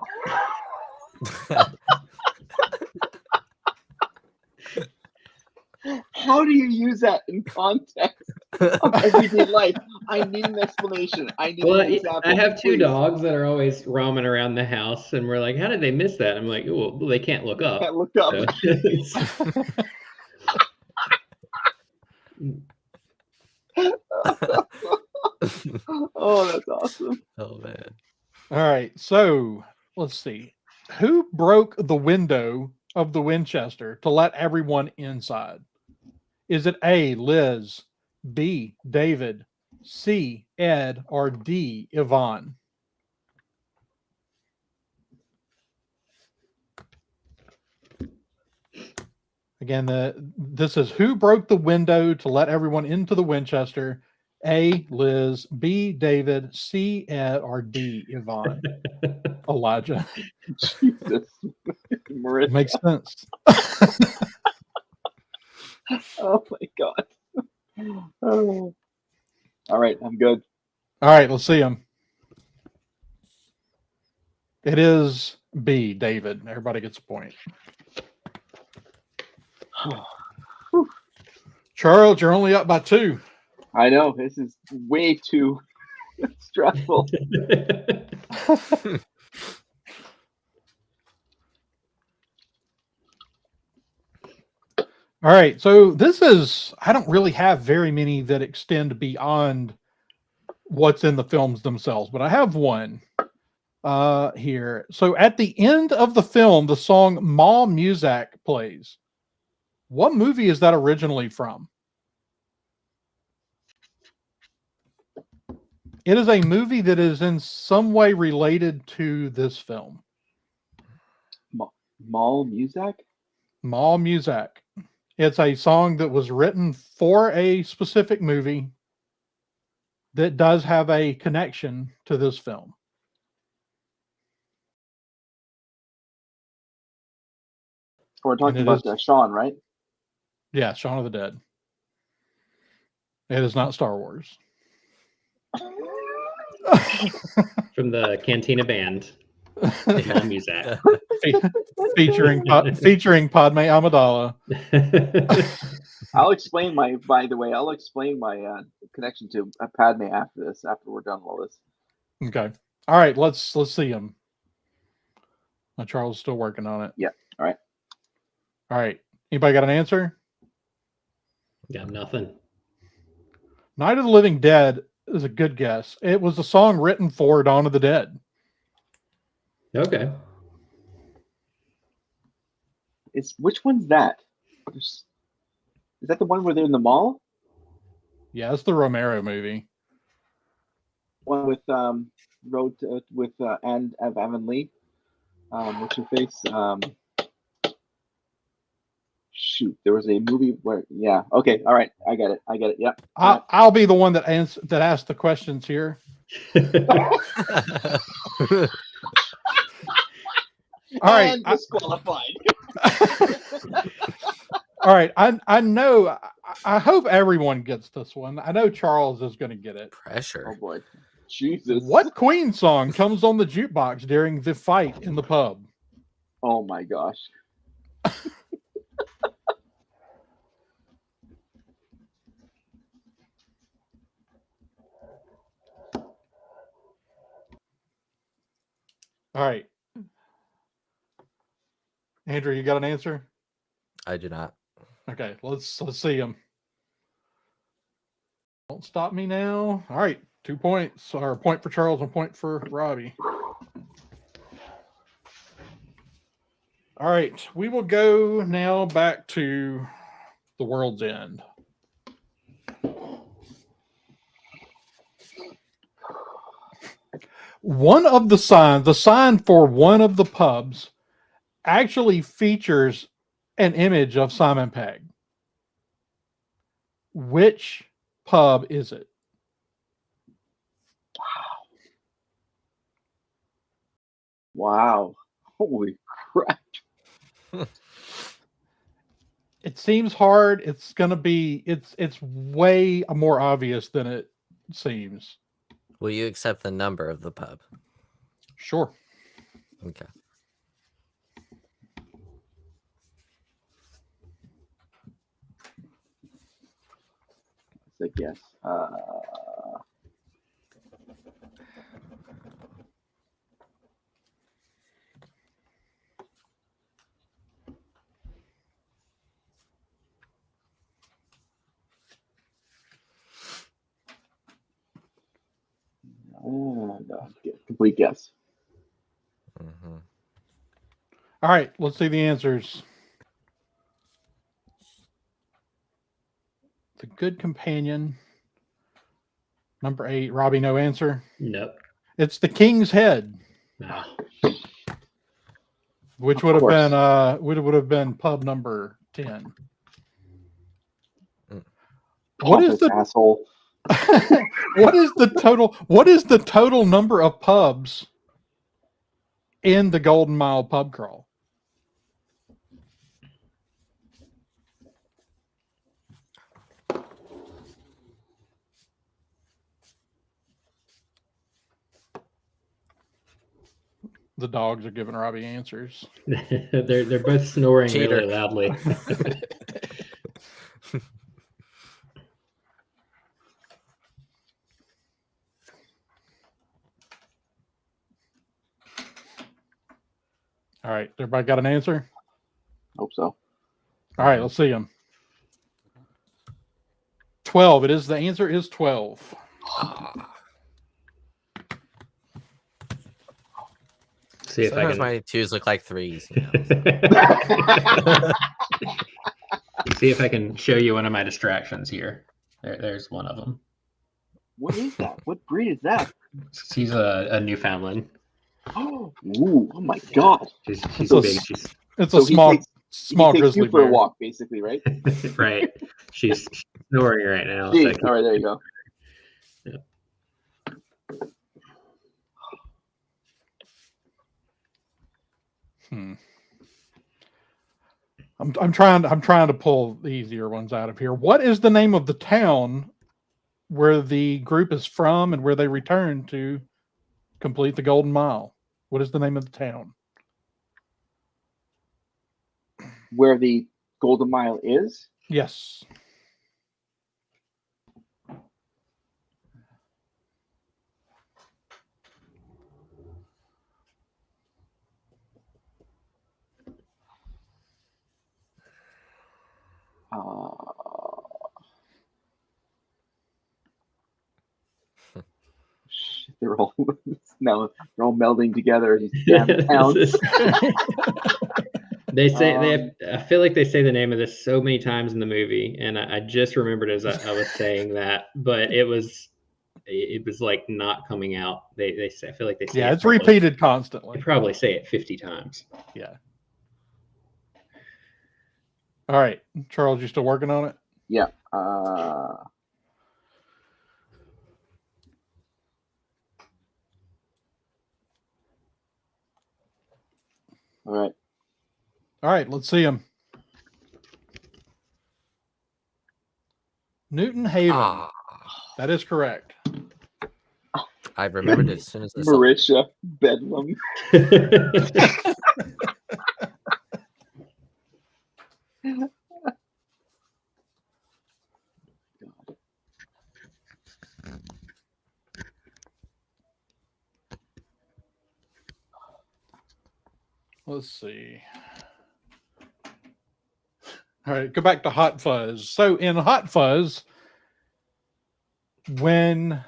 How do you use that in context of everyday life? I need an explanation. I need Well, an example. I have two please. dogs that are always roaming around the house, and we're like, "How did they miss that?" I'm like, "Well, they can't look up." Can't look up. Oh, that's awesome. Oh man. All right, so let's see. Who broke the window of the Winchester to let everyone inside? Is it A, Liz, B, David, C, Ed, or D, Yvonne? Again, this is who broke the window to let everyone into the Winchester. A, Liz, B, David, C, Ed, or D, Yvonne? Elijah. Jesus. Marissa. Makes sense. Oh my God. Oh. All right, I'm good. All right, let's see him. It is B, David. Everybody gets a point. Charles, you're only up by 2. I know this is way too stressful. All right, so this is, I don't really have very many that extend beyond what's in the films themselves, but I have one here. So at the end of the film, the song Ma Music plays. What movie is that originally from? It is a movie that is in some way related to this film. Mall Muzak? Mall Muzak. It's a song that was written for a specific movie that does have a connection to this film. We're talking about Shaun, right? Yeah, Shaun of the Dead. It is not Star Wars. From the Cantina Band. Mall Muzak. featuring Padme Amidala. I'll explain my connection to Padme after we're done with all this. Okay. All right, let's see him. Charles is still working on it. Yeah. All right. All right. Anybody got an answer? Got nothing. Night of the Living Dead is a good guess. It was a song written for Dawn of the Dead. Okay. Which one's that? Is that the one where they're in the mall? Yeah, it's the Romero movie. One with with and Evan Lee. What's your face? Shoot, there was a movie where. Yeah. Okay. All right. I get it. Yep. I'll be the one that asked the questions here. All right. And disqualified. All right. I know. I hope everyone gets this one. I know Charles is going to get it. Pressure. Oh boy. Jesus. What Queen song comes on the jukebox during the fight in the pub? Oh my gosh. All right. Andrew, you got an answer? I do not. Okay, let's see him. Don't stop me now. All right, 2 points, or a point for Charles, 1 point for Robbie. All right, we will go now back to The World's End. One of the sign for one of the pubs actually features an image of Simon Pegg. Which pub is it? Wow. Holy crap. It seems hard. It's going to be, it's way more obvious than it seems. Will you accept the number of the pub? Sure. Okay. It's a guess. No, complete guess. Mm-hmm. All right, let's see the answers. The Good Companion. Number 8. Robbie, no answer. Nope. It's the King's Head, No. which would have been pub number 10. What is the asshole? what is the total number of pubs in the Golden Mile pub crawl? The dogs are giving Robbie answers. they're both snoring Cheater. really loudly. All right, everybody got an answer? Hope so. All right, let's see them. 12. It is, the answer is 12. See if Sometimes I my twos look like threes. You know? can see if I can show you one of my distractions here. There's one of them. What is that? What breed is that? She's a Newfoundland. Oh, ooh, oh my God! She's So big. She's It's So a he small takes you grizzly for a bear. walk, basically, right? right. She's snoring right now. Gee, So I keep- all right, there you go. I'm trying to pull the easier ones out of here. What is the name of the town where the group is from and where they return to complete the Golden Mile? What is the name of the town? Where the Golden Mile is? Yes. Shit, they're all now they're all melding together. These damn This towns. is- They say I feel like they say the name of this so many times in the movie, and I just remembered as I was saying that, but it was like not coming out. They say, I feel like they say Yeah, it it's probably- repeated They constantly. probably say it 50 times. Yeah. All right, Charles, you still working on it? Yeah. All right. All right, let's see him. Newton Haven. Ah, That is correct. I remembered it as soon as I saw it. Marisha Bedlam. Let's see. All right, go back to Hot Fuzz. So in Hot Fuzz, when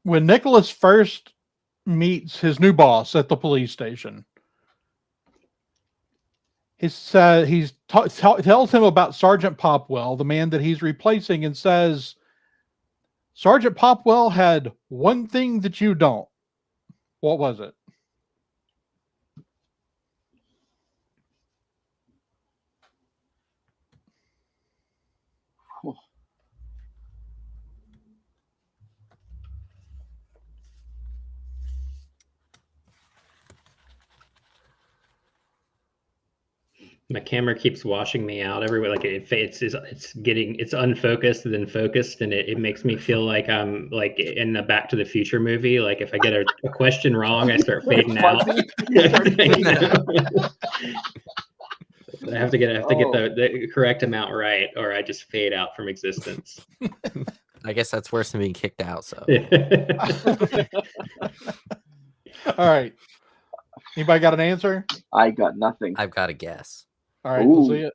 Nicholas first meets his new boss at the police station, tells him about Sergeant Popwell, the man that he's replacing, and says, Sergeant Popwell had one thing that you don't. What was it? My camera keeps washing me out everywhere. Like it's unfocused and then focused, and it makes me feel like I'm like in the Back to the Future movie. Like if I get a question wrong, I start fading out. Fuzzy. You start fading out. I have to get the correct amount right, or I just fade out from existence. I guess that's worse than being kicked out. So All right. Anybody got an answer? I got nothing. I've got a guess. All right, we'll Ooh. see it.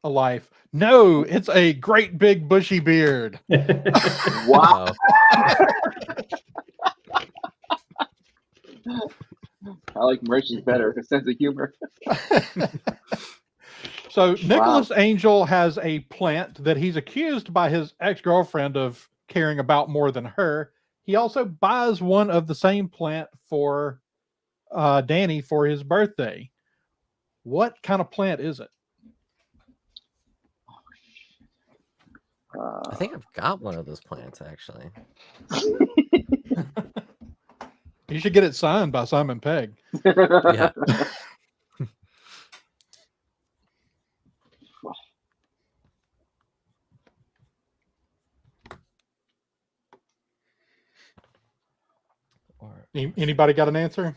A life. No, it's a great big bushy beard. Wow. I like Marisha's better. Her sense of humor. So Nicholas Angel has a plant that he's accused by his ex-girlfriend of caring about more than her. He also buys one of the same plant for Danny for his birthday. What kind of plant is it? I think I've got one of those plants actually. You should get it signed by Simon Pegg. Yeah. Anybody got an answer?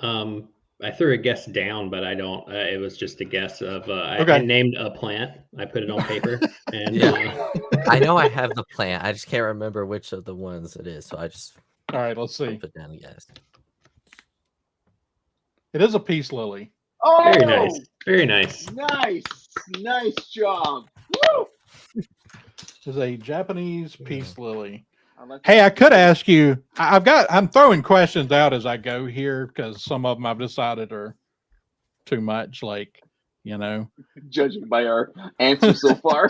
I threw a guess down, but I don't. It was just a guess of. I Okay. named a plant. I put it on paper, and Yeah. I know I have the plant. I just can't remember which of the ones it is. So I just All right, let's see. put down a guess. It is a peace lily. Oh, very nice, very nice. Nice job. Woo! It's a Japanese peace lily. Unless- Hey, I could ask you. I'm throwing questions out as I go here because some of them I've decided are too much. Like, you know. Judging by our answer so far.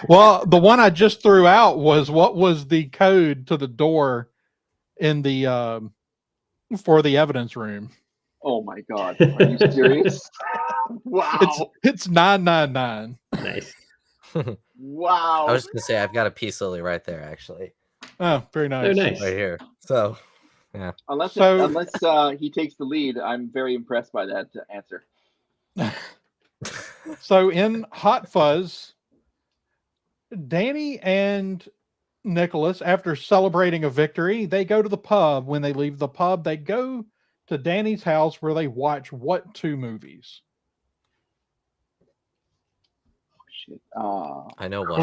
Well, the one I just threw out was what was the code to the door in the for the evidence room? Oh my God. Are you serious? Wow. It's 999. Nice. Wow. I was just gonna say I've got a peace lily right there, actually, Oh, very nice. Oh, nice. right here. So, Unless he takes the lead, I'm very impressed by that answer. So in Hot Fuzz, Danny and Nicholas, after celebrating a victory, they go to the pub. When they leave the pub, they go to Danny's house where they watch what 2 movies? Shit. I know one. Well,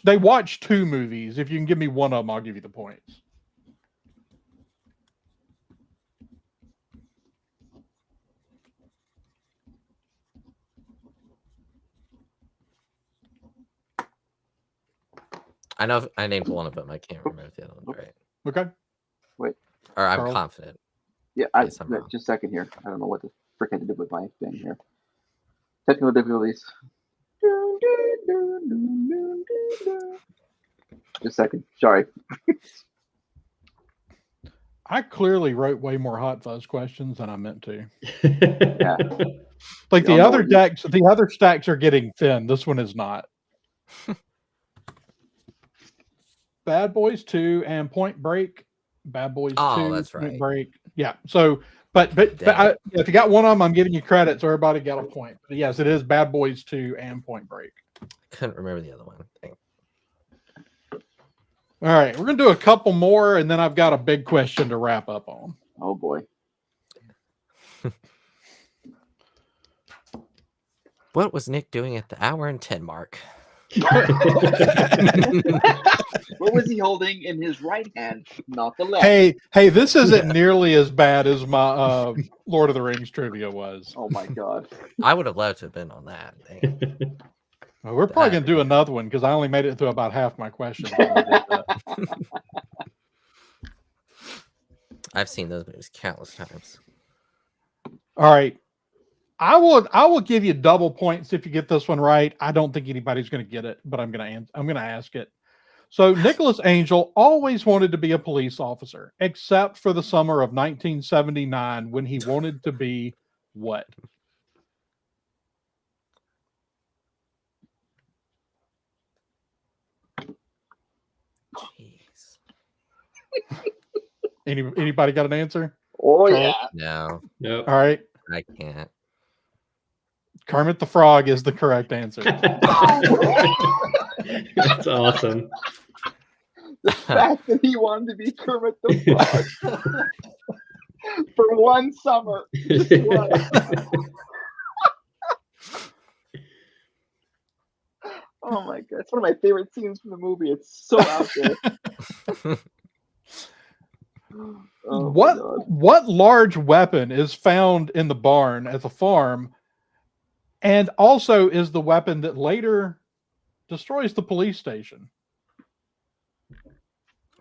they watch 2 movies. If you can give me one of them, I'll give you the points. I know I named one of them. I can't remember the other one. Right? Okay. Or I'm Carl? confident. Yeah, Yes, I'm wrong. just a second here. I don't know what the frick I did with my thing here. Technical difficulties. Just a second. Sorry. I clearly wrote way more Hot Fuzz questions than I meant to. Yeah. Like the Y'all know other what you- decks, the other stacks are getting thin. This one is not. Bad Boys 2 and Point Break. Bad Boys 2. That's Point right. Break. Yeah. So, but if you got one of them, I'm giving you credit. So everybody got a point. But yes, it is Bad Boys 2 and Point Break. Couldn't remember the other one. Dang. All right, we're gonna do a couple more, and then I've got a big question to wrap up on. Oh boy. What was Nick doing at the hour and 10 mark? What was he holding in his right hand, not the left? Hey, this isn't nearly as bad as my Lord of the Rings trivia was. Oh my God. I would have loved to have been on that. Dang. Well, we're probably gonna do another one because I only made it through about half my questions. I've seen those movies countless times. All right. I will give you double points if you get this one right. I don't think anybody's going to get it, but I'm going to ask it. So Nicholas Angel always wanted to be a police officer, except for the summer of 1979 when he wanted to be what? Jeez. Anybody got an answer? Oh Carl? yeah. No, Nope. All right. I can't. Kermit the Frog is the correct answer. That's awesome. The fact that he wanted to be Kermit the Frog for one summer. Just one. Oh my God. It's one of my favorite scenes from the movie. It's so out there. Oh my God. What large weapon is found in the barn at the farm and also is the weapon that later destroys the police station?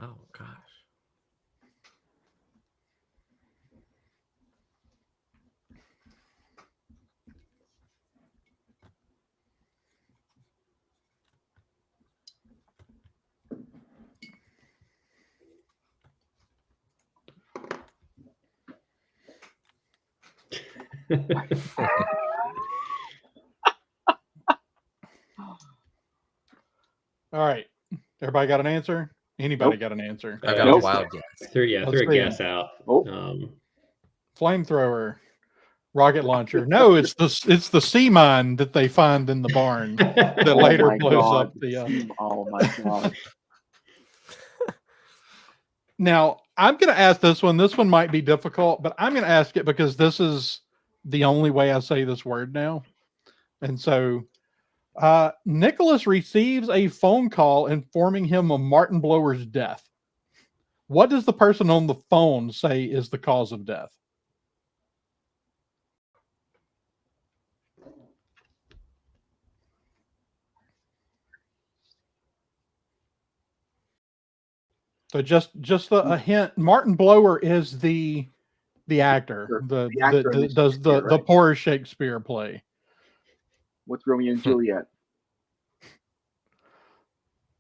Oh gosh. All right. Everybody got an answer? Anybody Nope. got an answer? I got Nope. a wild guess. Threw Let's a see. guess out. Oh. Flamethrower, rocket launcher. No, it's the sea mine that they find in the barn that Oh later my blows God. up the. Oh my God. Now I'm going to ask this one. This one might be difficult, but I'm going to ask it because this is the only way I say this word now, and so. Nicholas receives a phone call informing him of Martin Blower's death. What does the person on the phone say is the cause of death? So just a hint. Martin Blower is the actor, The actor in the does Shakespeare, the right? poor Shakespeare play. What's Romeo and Juliet?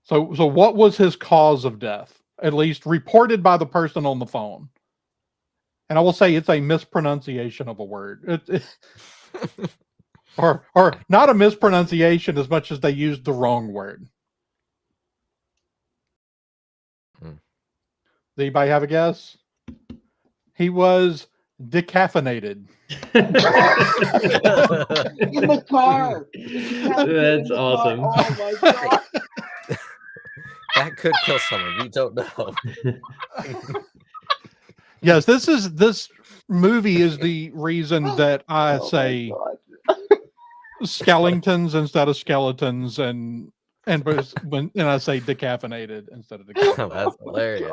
So what was his cause of death? At least reported by the person on the phone. And I will say it's a mispronunciation of a word. Or not a mispronunciation as much as they used the wrong word. Does anybody have a guess? He was decaffeinated. In the car. That's awesome. Oh my god. That could kill someone. We don't know. Yes, this movie is the reason that I say skeletons instead of skeletons, and when I say decaffeinated instead of decaffeinated. That's hilarious.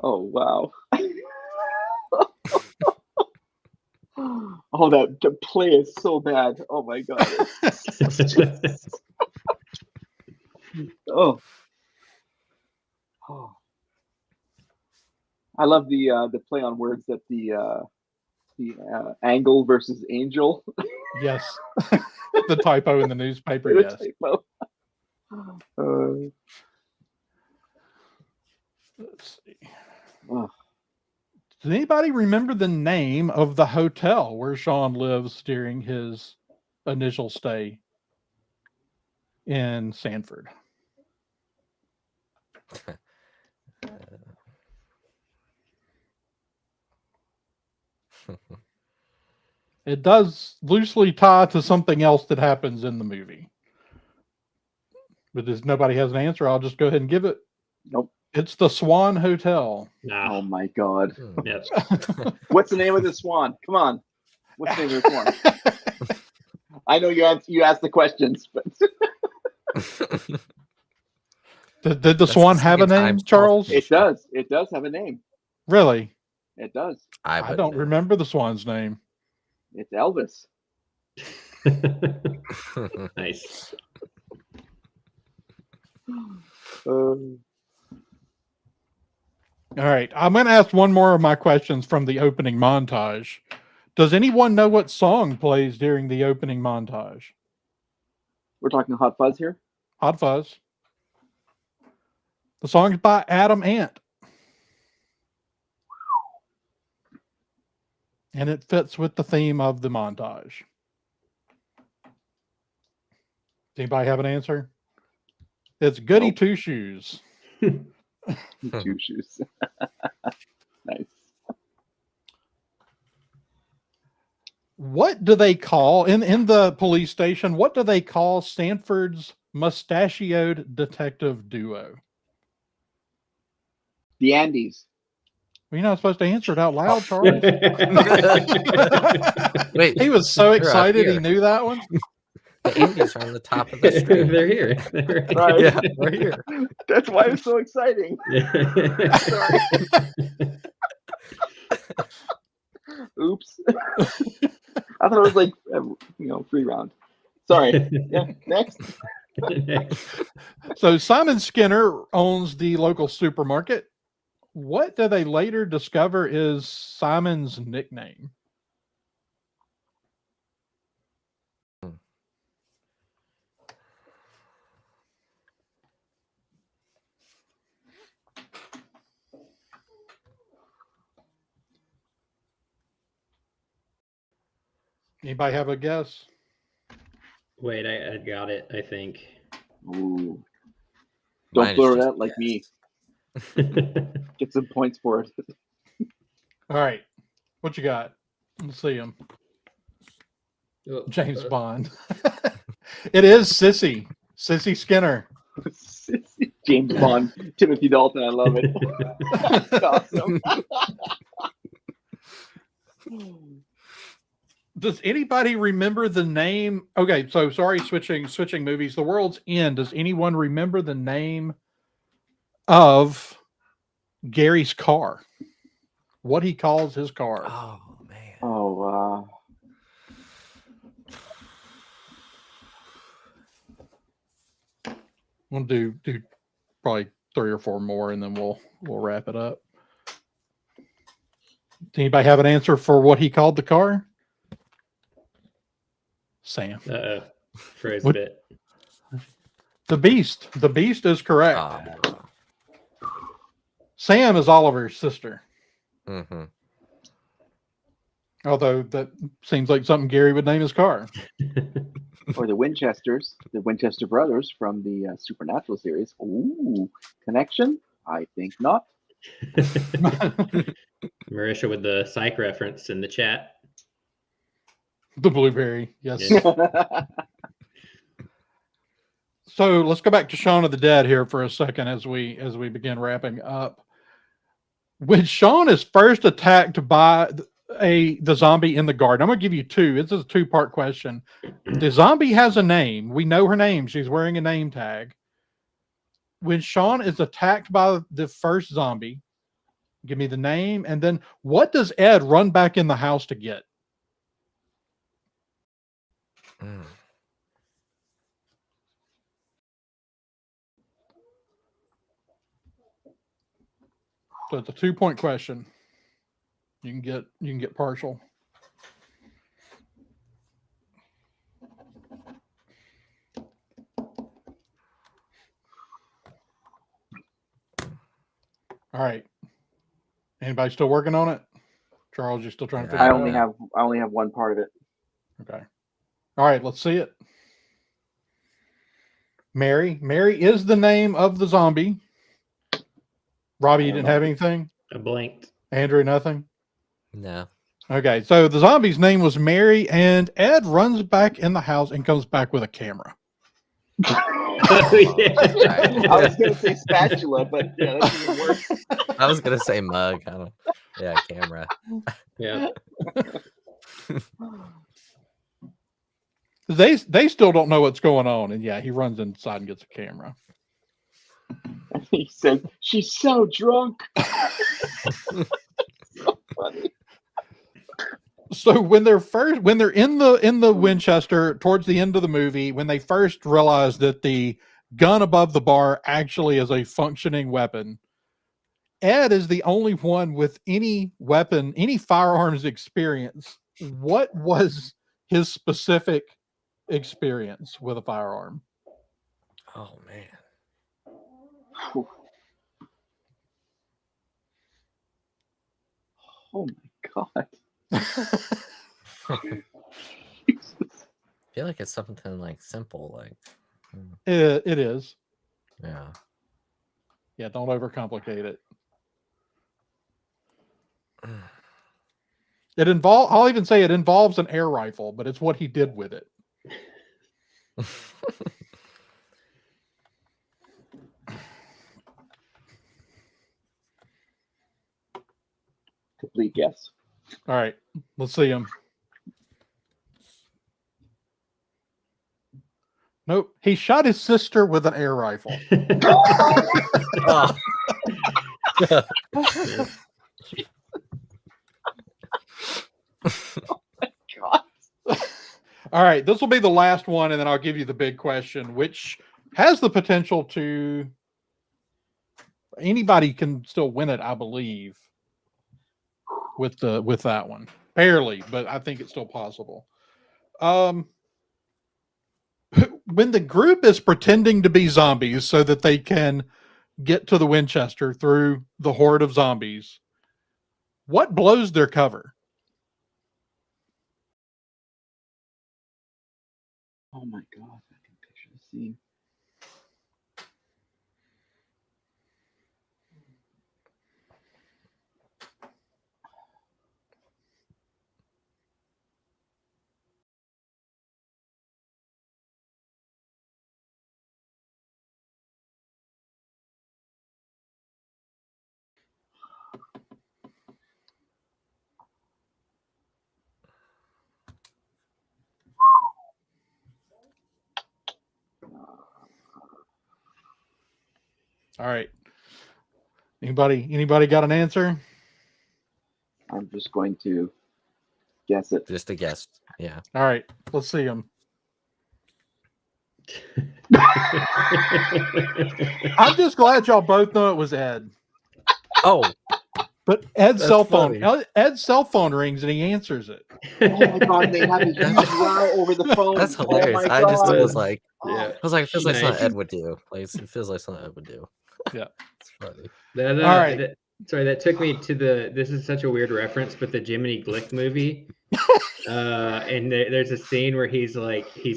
Oh wow. Oh, the play is so bad. Oh my god. Oh. I love the play on words that the angle versus angel. Yes. The typo in the newspaper, The yes. typo. Let's see. Oh. Does anybody remember the name of the hotel where Sean lives during his initial stay in Sanford? It does loosely tie to something else that happens in the movie. But if nobody has an answer, I'll just go ahead and give it. Nope. It's the Swan Hotel. Oh my god. Yep. What's the name of the swan? Come on. What's the name of the swan? I know you asked the questions, but Did the Swan have a name, Charles? it does. It does have a name. Really? It does. I don't remember the Swan's name. It's Elvis. Nice. All right. I'm going to ask one more of my questions from the opening montage. Does anyone know what song plays during the opening montage? We're talking Hot Fuzz here? Hot Fuzz. The song is by Adam Ant. And it fits with the theme of the montage. Does anybody have an answer? It's Goody Nope. Two Shoes. Two Shoes. Nice. What do they call in the police station? What do they call Sanford's mustachioed detective duo? The Andes. Well, you're not supposed to answer it out loud, Charles. Wait, He was so they're up excited he here. knew that one. The Andes are on the top of the street. They're here. They're right. Right. Yeah, we're here. That's why it's so exciting. Sorry. Oops. I thought it was like free round. Sorry. Yeah. Next. So Simon Skinner owns the local supermarket. What do they later discover is Simon's nickname? Anybody have a guess? Wait, I got it, I think. Ooh. Mine Don't is blur it just out like guess. me. Get some points for it. All right. What you got? Let's see him. James Bond. It is Sissy. Sissy Skinner. James Bond, Timothy Dalton. I love it. That's awesome. Does anybody remember the name? Okay, so sorry, switching movies. The World's End. Does anyone remember the name of Gary's car? What he calls his car? Oh man. Oh wow. We'll do probably 3 or 4 more, and then we'll wrap it up. Does anybody have an answer for what he called the car? Sam. Froze a What- bit. The Beast. The Beast is correct. Ah. Sam is Oliver's sister. Mm-hmm. Although that seems like something Gary would name his car. Or the Winchesters, the Winchester brothers from the Supernatural series. Ooh, connection? I think not. Marisha with the psych reference in the chat. The Blueberry. Yes. Yeah. So let's go back to Shaun of the Dead here for a second as we begin wrapping up. When Shaun is first attacked by the zombie in the garden, I'm going to give you two. This is a two-part question. The zombie has a name. We know her name. She's wearing a name tag. When Shaun is attacked by the first zombie, give me the name, and then what does Ed run back in the house to get? Mm. So it's a 2-point question. You can get partial. All right. Anybody still working on it? Charles, you're still trying to figure I it only out? have one part of it. Okay. All right, let's see it. Mary. Mary is the name of the zombie. Robbie, you didn't have anything? I blinked. Andrew, nothing? No. Okay, so the zombie's name was Mary, and Ed runs back in the house and comes back with a camera. Oh, yeah. I was gonna say spatula, but yeah, that's even worse. I was gonna say mug. I don't. Yeah, camera. Yeah. They still don't know what's going on, and yeah, he runs inside and gets a camera. He says she's so drunk. So funny. So when they're in the Winchester towards the end of the movie, when they first realize that the gun above the bar actually is a functioning weapon, Ed is the only one with any weapon, any firearms experience. What was his specific experience with a firearm? Oh man. Whew. Oh my god. Jesus. I feel like it's something like simple, like It is. yeah. Yeah, don't overcomplicate it. I'll even say it involves an air rifle, but it's what he did with it. Complete guess. All right, let's see him. Nope, he shot his sister with an air rifle. Oh. God. All right, this will be the last one, and then I'll give you the big question, which has the potential to. Anybody can still win it, I believe. With that one, barely, but I think it's still possible. When the group is pretending to be zombies so that they can get to the Winchester through the horde of zombies, what blows their cover? Oh my god, I can picture the scene. All right. Anybody got an answer? I'm just going to guess it. Just a guess. Yeah. All right, let's see them. I'm just glad y'all both know it was Ed. Oh, But Ed's That's cell phone, funny. Ed's cell phone rings and he answers it. Oh my god, they have a huge row over the phone. That's Oh hilarious. my I just god. was like, Yeah. it feels like something Nice. Ed would do. Like it feels like something Ed would do. Yeah. It's funny. That, All right. that took me to this is such a weird reference, but the Jiminy Glick movie. And there's a scene where he's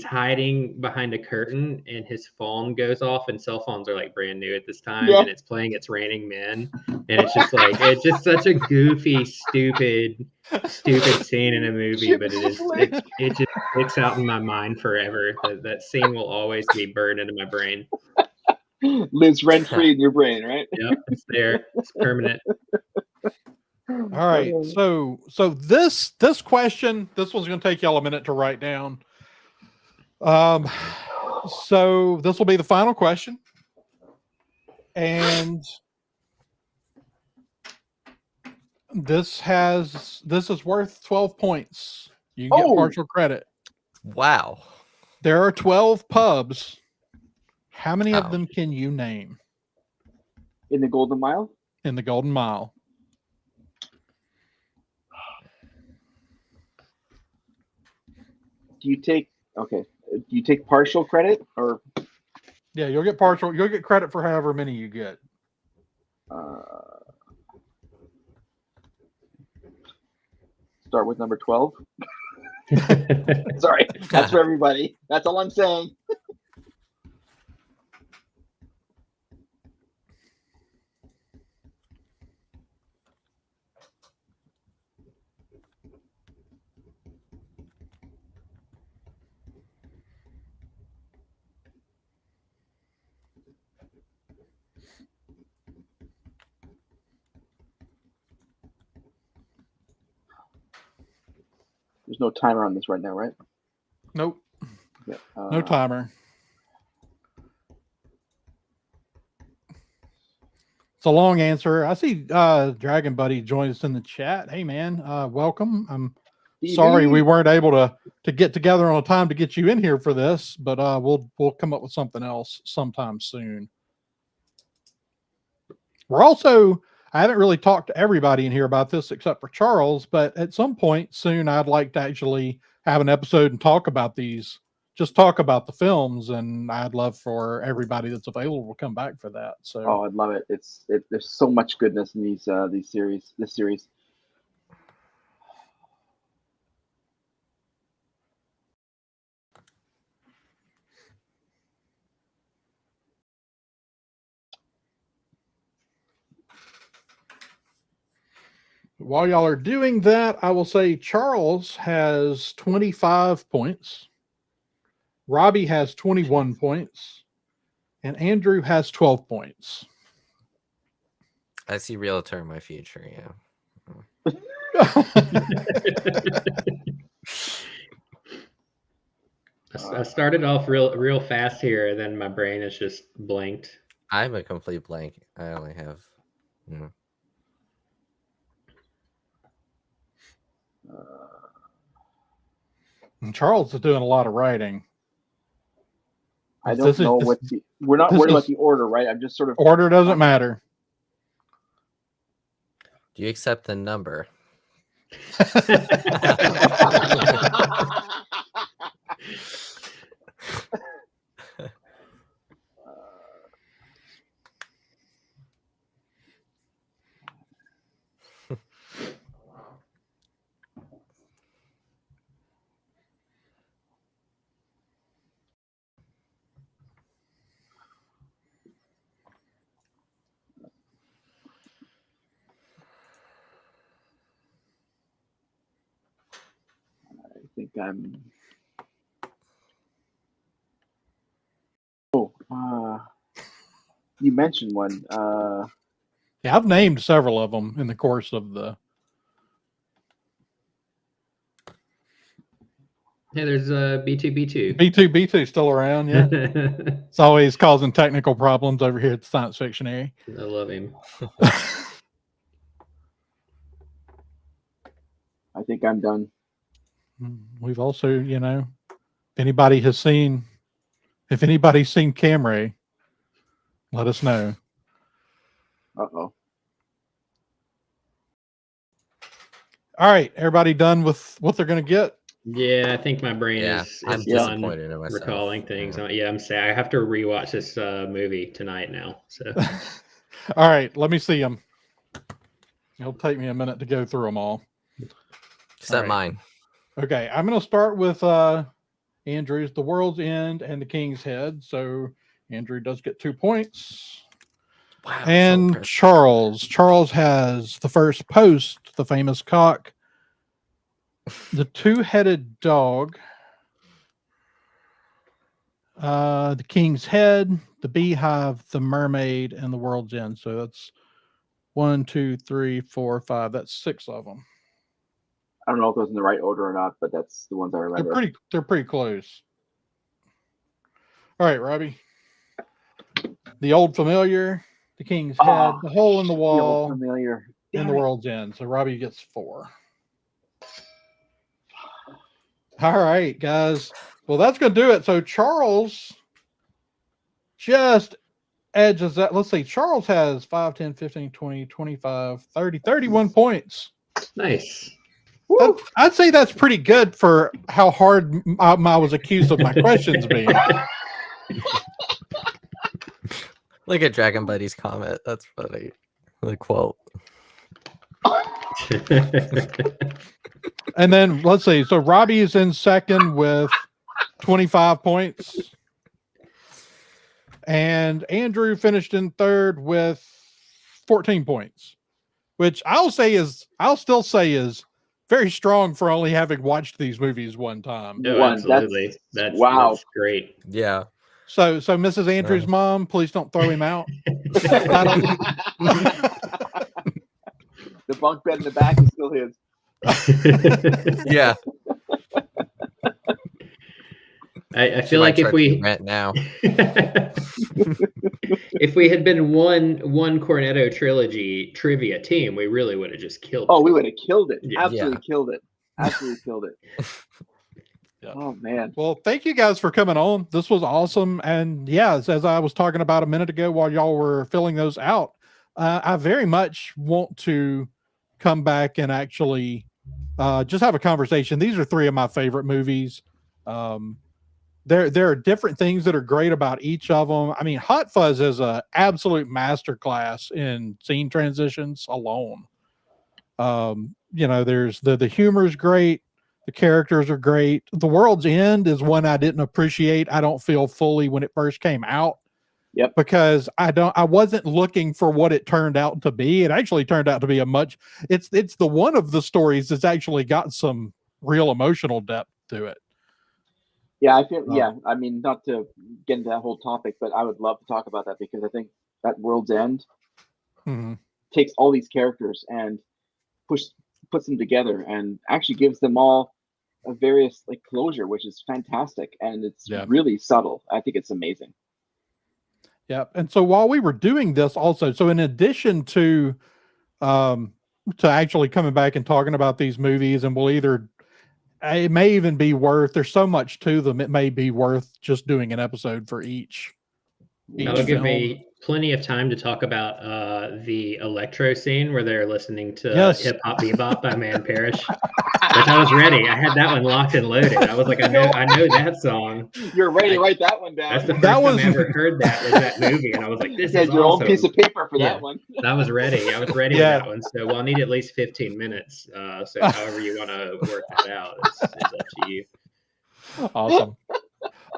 hiding behind a curtain and his phone goes off, and cell phones are like brand new at this time, Yeah. and it's playing It's Raining Men, and it's just such a goofy, stupid scene in a movie, but it just sticks out in my mind forever. That scene will always be burned into my brain. Lives rent free in your brain, right? Yep, it's there. It's permanent. All right. So this question, this one's going to take y'all a minute to write down. So this will be the final question, and this is worth 12 points. You can get partial credit. Wow. There are 12 pubs. How many of Oh. them can you name In the Golden Mile? in the Golden Mile? Do you take partial credit or Yeah, you'll get partial. You'll get credit for however many you get. start with number 12? Sorry, that's for everybody. That's all I'm saying. There's no timer on this right now, right? Nope. Yeah. No timer. It's a long answer. I see Dragon Buddy joined us in the chat. Hey man, welcome. I'm sorry we weren't able to get together on a time to get you in here for this, but we'll come up with something else sometime soon. We're also, I haven't really talked to everybody in here about this except for Charles, but at some point soon I'd like to actually have an episode and talk about these, just talk about the films, and I'd love for everybody that's available to come back for that. So Oh, I'd love it. There's so much goodness in this series. while y'all are doing that, I will say Charles has 25 points. Robbie has 21 points. And Andrew has 12 points. I see realtor in my future, yeah. I started off real fast here, and then my brain is just blanked. I'm a complete blank. I only have. And Charles is doing a lot of writing. I don't know what we're not worried about the order, right? I'm just sort of order doesn't matter. Do you accept the number? I think I'm. You mentioned one. Yeah, I've named several of them in the course of the. Yeah, there's B2B2. B2 still around, yeah. It's always causing technical problems over here at the Science Fictionary. I love him. I think I'm done. We've also, if anybody's seen Camray, let us know. Uh-oh. All right, everybody done with what they're going to get? Yeah, I think my brain Yeah, is I'm done disappointed in myself. recalling things. Yeah. Yeah, I'm sad. I have to rewatch this movie tonight now. So All right, let me see them. It'll take me a minute to go through them all. Except right. mine. Okay, I'm going to start with Andrew's The World's End and The King's Head. So Andrew does get 2 points. Wow. And so Charles has The First Post, The Famous Cock, The Two-Headed Dog, The King's Head, The Beehive, The Mermaid, and The World's End. So that's 1, 2, 3, 4, 5. That's 6 of them. I don't know if those in the right order or not, but that's the ones I remember. They're pretty close. All right, Robbie. The Old Familiar, The King's Head, The Hole in the Wall, Familiar, and The World's End. So Robbie gets 4. All right, guys. Well, that's going to do it. So Charles just edges that. Let's see. Charles has 5, 10, 15, 20, 25, 30, 31 points. nice. I'd say that's pretty good for how hard I was accused of my questions being. Look at Dragon Buddy's comment. That's funny. The quote. And then let's see. So Robbie is in second with 25 points. And Andrew finished in third with 14 points, which I'll still say is very strong for only having watched these movies one time. No, absolutely. That's wow. That's great. Yeah. So Mrs. Andrews' mom, please don't throw him out. The bunk bed in the back is still his. Yeah. I feel like if we rent now, if we had been one Cornetto trilogy trivia team, we really would have just killed it. Oh, we would have killed it. Yeah. Absolutely killed it. Absolutely killed it. Yeah. Oh man. Well, thank you guys for coming on. This was awesome. And yeah, as I was talking about a minute ago while y'all were filling those out, I very much want to come back and actually just have a conversation. These are 3 of my favorite movies. There are different things that are great about each of them. I mean, Hot Fuzz is an absolute masterclass in scene transitions alone. There's the humor is great. The characters are great. The World's End is one I didn't appreciate. I don't feel fully when it first came out. Yep. Because I wasn't looking for what it turned out to be. It actually turned out to be it's the one of the stories that's actually got some real emotional depth to it. Yeah, I feel. Yeah, I mean, not to get into that whole topic, but I would love to talk about that because I think that World's End takes all these characters and puts them together and actually gives them all a various closure, which is fantastic, and it's really subtle. I think it's amazing. Yeah, and so while we were doing this, also, so in addition to actually coming back and talking about these movies, and it may even be worth. There's so much to them. It may be worth just doing an episode for each. That'll give me plenty of time to talk about the electro scene where they're listening to Hip Hop Bebop by Man Parrish. Which I was ready. I had that one locked and loaded. I was like, I know that song. You're ready to write that one down. That's the first time I ever heard that was that movie, and I was like, "This is your awesome." own piece of paper for that one. I was ready. I was ready for that one. So we'll need at least 15 minutes. So however you want to work that out, it's up to you. Awesome.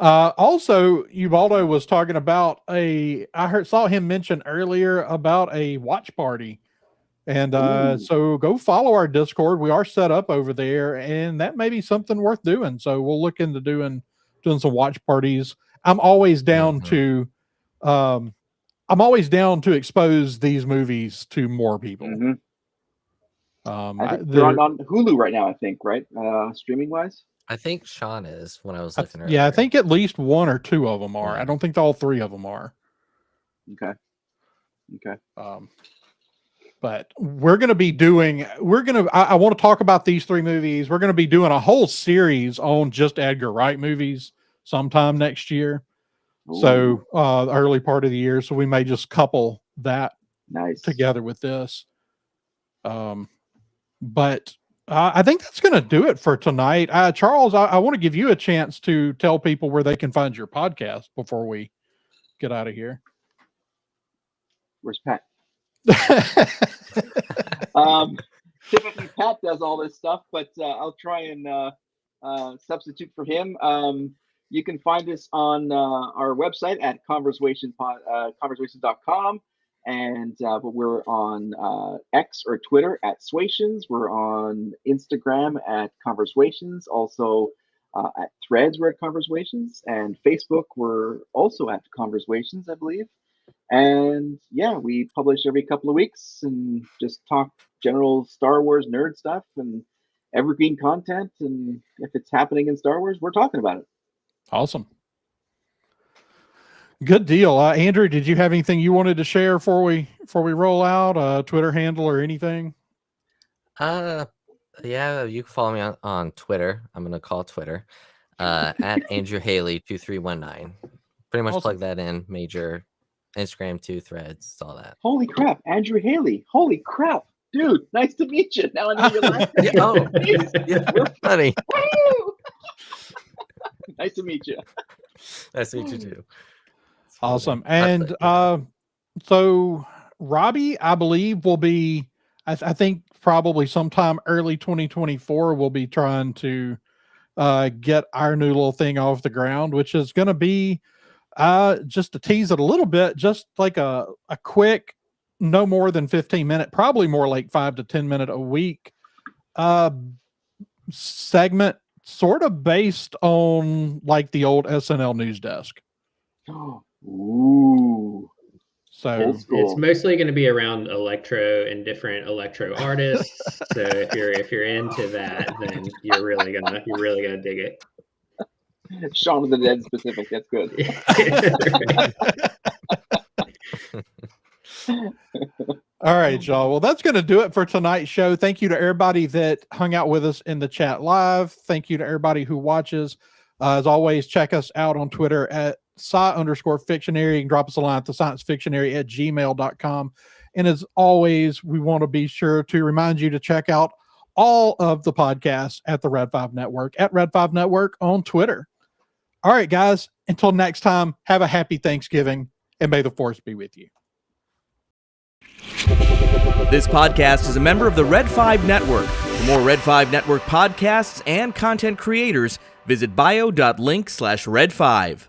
Also, Ubaldo was talking about saw him mention earlier about a watch party. And so go follow our Discord. We are set up over there, and that may be something worth doing. So we'll look into doing some watch parties. I'm always down to expose these movies to more people. I think they're on Hulu right now, I think, right? Streaming wise. I think Sean is when I was looking earlier. Yeah, I think at least 1 or 2 of them are. I don't think all 3 of them are. Okay. But we're going to be I want to talk about these 3 movies. We're going to be doing a whole series on just Edgar Wright movies sometime next year. Ooh. So early part of the year. So we may just couple that together with this. But I think that's going to do it for tonight. Charles, I want to give you a chance to tell people where they can find your podcast before we get out of here. Where's Pat? Typically Pat does all this stuff, but I'll try and substitute for him. You can find us on our website at conversations.com, and but we're on X or Twitter at Swations. We're on Instagram at Conversations, also at Threads we're at Conversations, and Facebook we're also at Conversations, I believe. And yeah, we publish every couple of weeks and just talk general Star Wars nerd stuff and evergreen content. And if it's happening in Star Wars, we're talking about it. Awesome. Good deal. Andrew, did you have anything you wanted to share before we roll out? Twitter handle or anything? Yeah, you can follow me on Twitter. I'm gonna call Twitter at Andrew Haley 2319. Pretty much Awesome. plug that in. Major Instagram, 2 Threads, all that. Holy crap, Andrew Haley! Holy crap, dude! Nice to meet you. Now I know your last name. Yeah, oh, yeah, you're funny. Woo! Nice to meet you. Nice to meet you too. Awesome. And so Robbie, I believe, will be, I think probably sometime early 2024, we'll be trying to get our new little thing off the ground, which is going to be just to tease it a little bit, just like a quick, no more than 15-minute, probably more like 5 to 10 minute a week segment, sort of based on like the old SNL news desk. Ooh. So Old school. It's mostly going to be around electro and different electro artists. So if you're into that, then you're really gonna dig it. Shaun of the Dead specific. That's good. all right, y'all. Well, that's going to do it for tonight's show. Thank you to everybody that hung out with us in the chat live. Thank you to everybody who watches. As always, check us out on Twitter at sci_fictionary. You can drop us a line at thesciencefictionary@gmail.com. And as always, we want to be sure to remind you to check out all of the podcasts at the Red 5 Network, at Red 5 Network on Twitter. All right, guys, until next time, have a happy Thanksgiving, and may the Force be with you. This podcast is a member of the Red 5 Network. For more Red 5 Network podcasts and content creators, visit bio.link/Red5.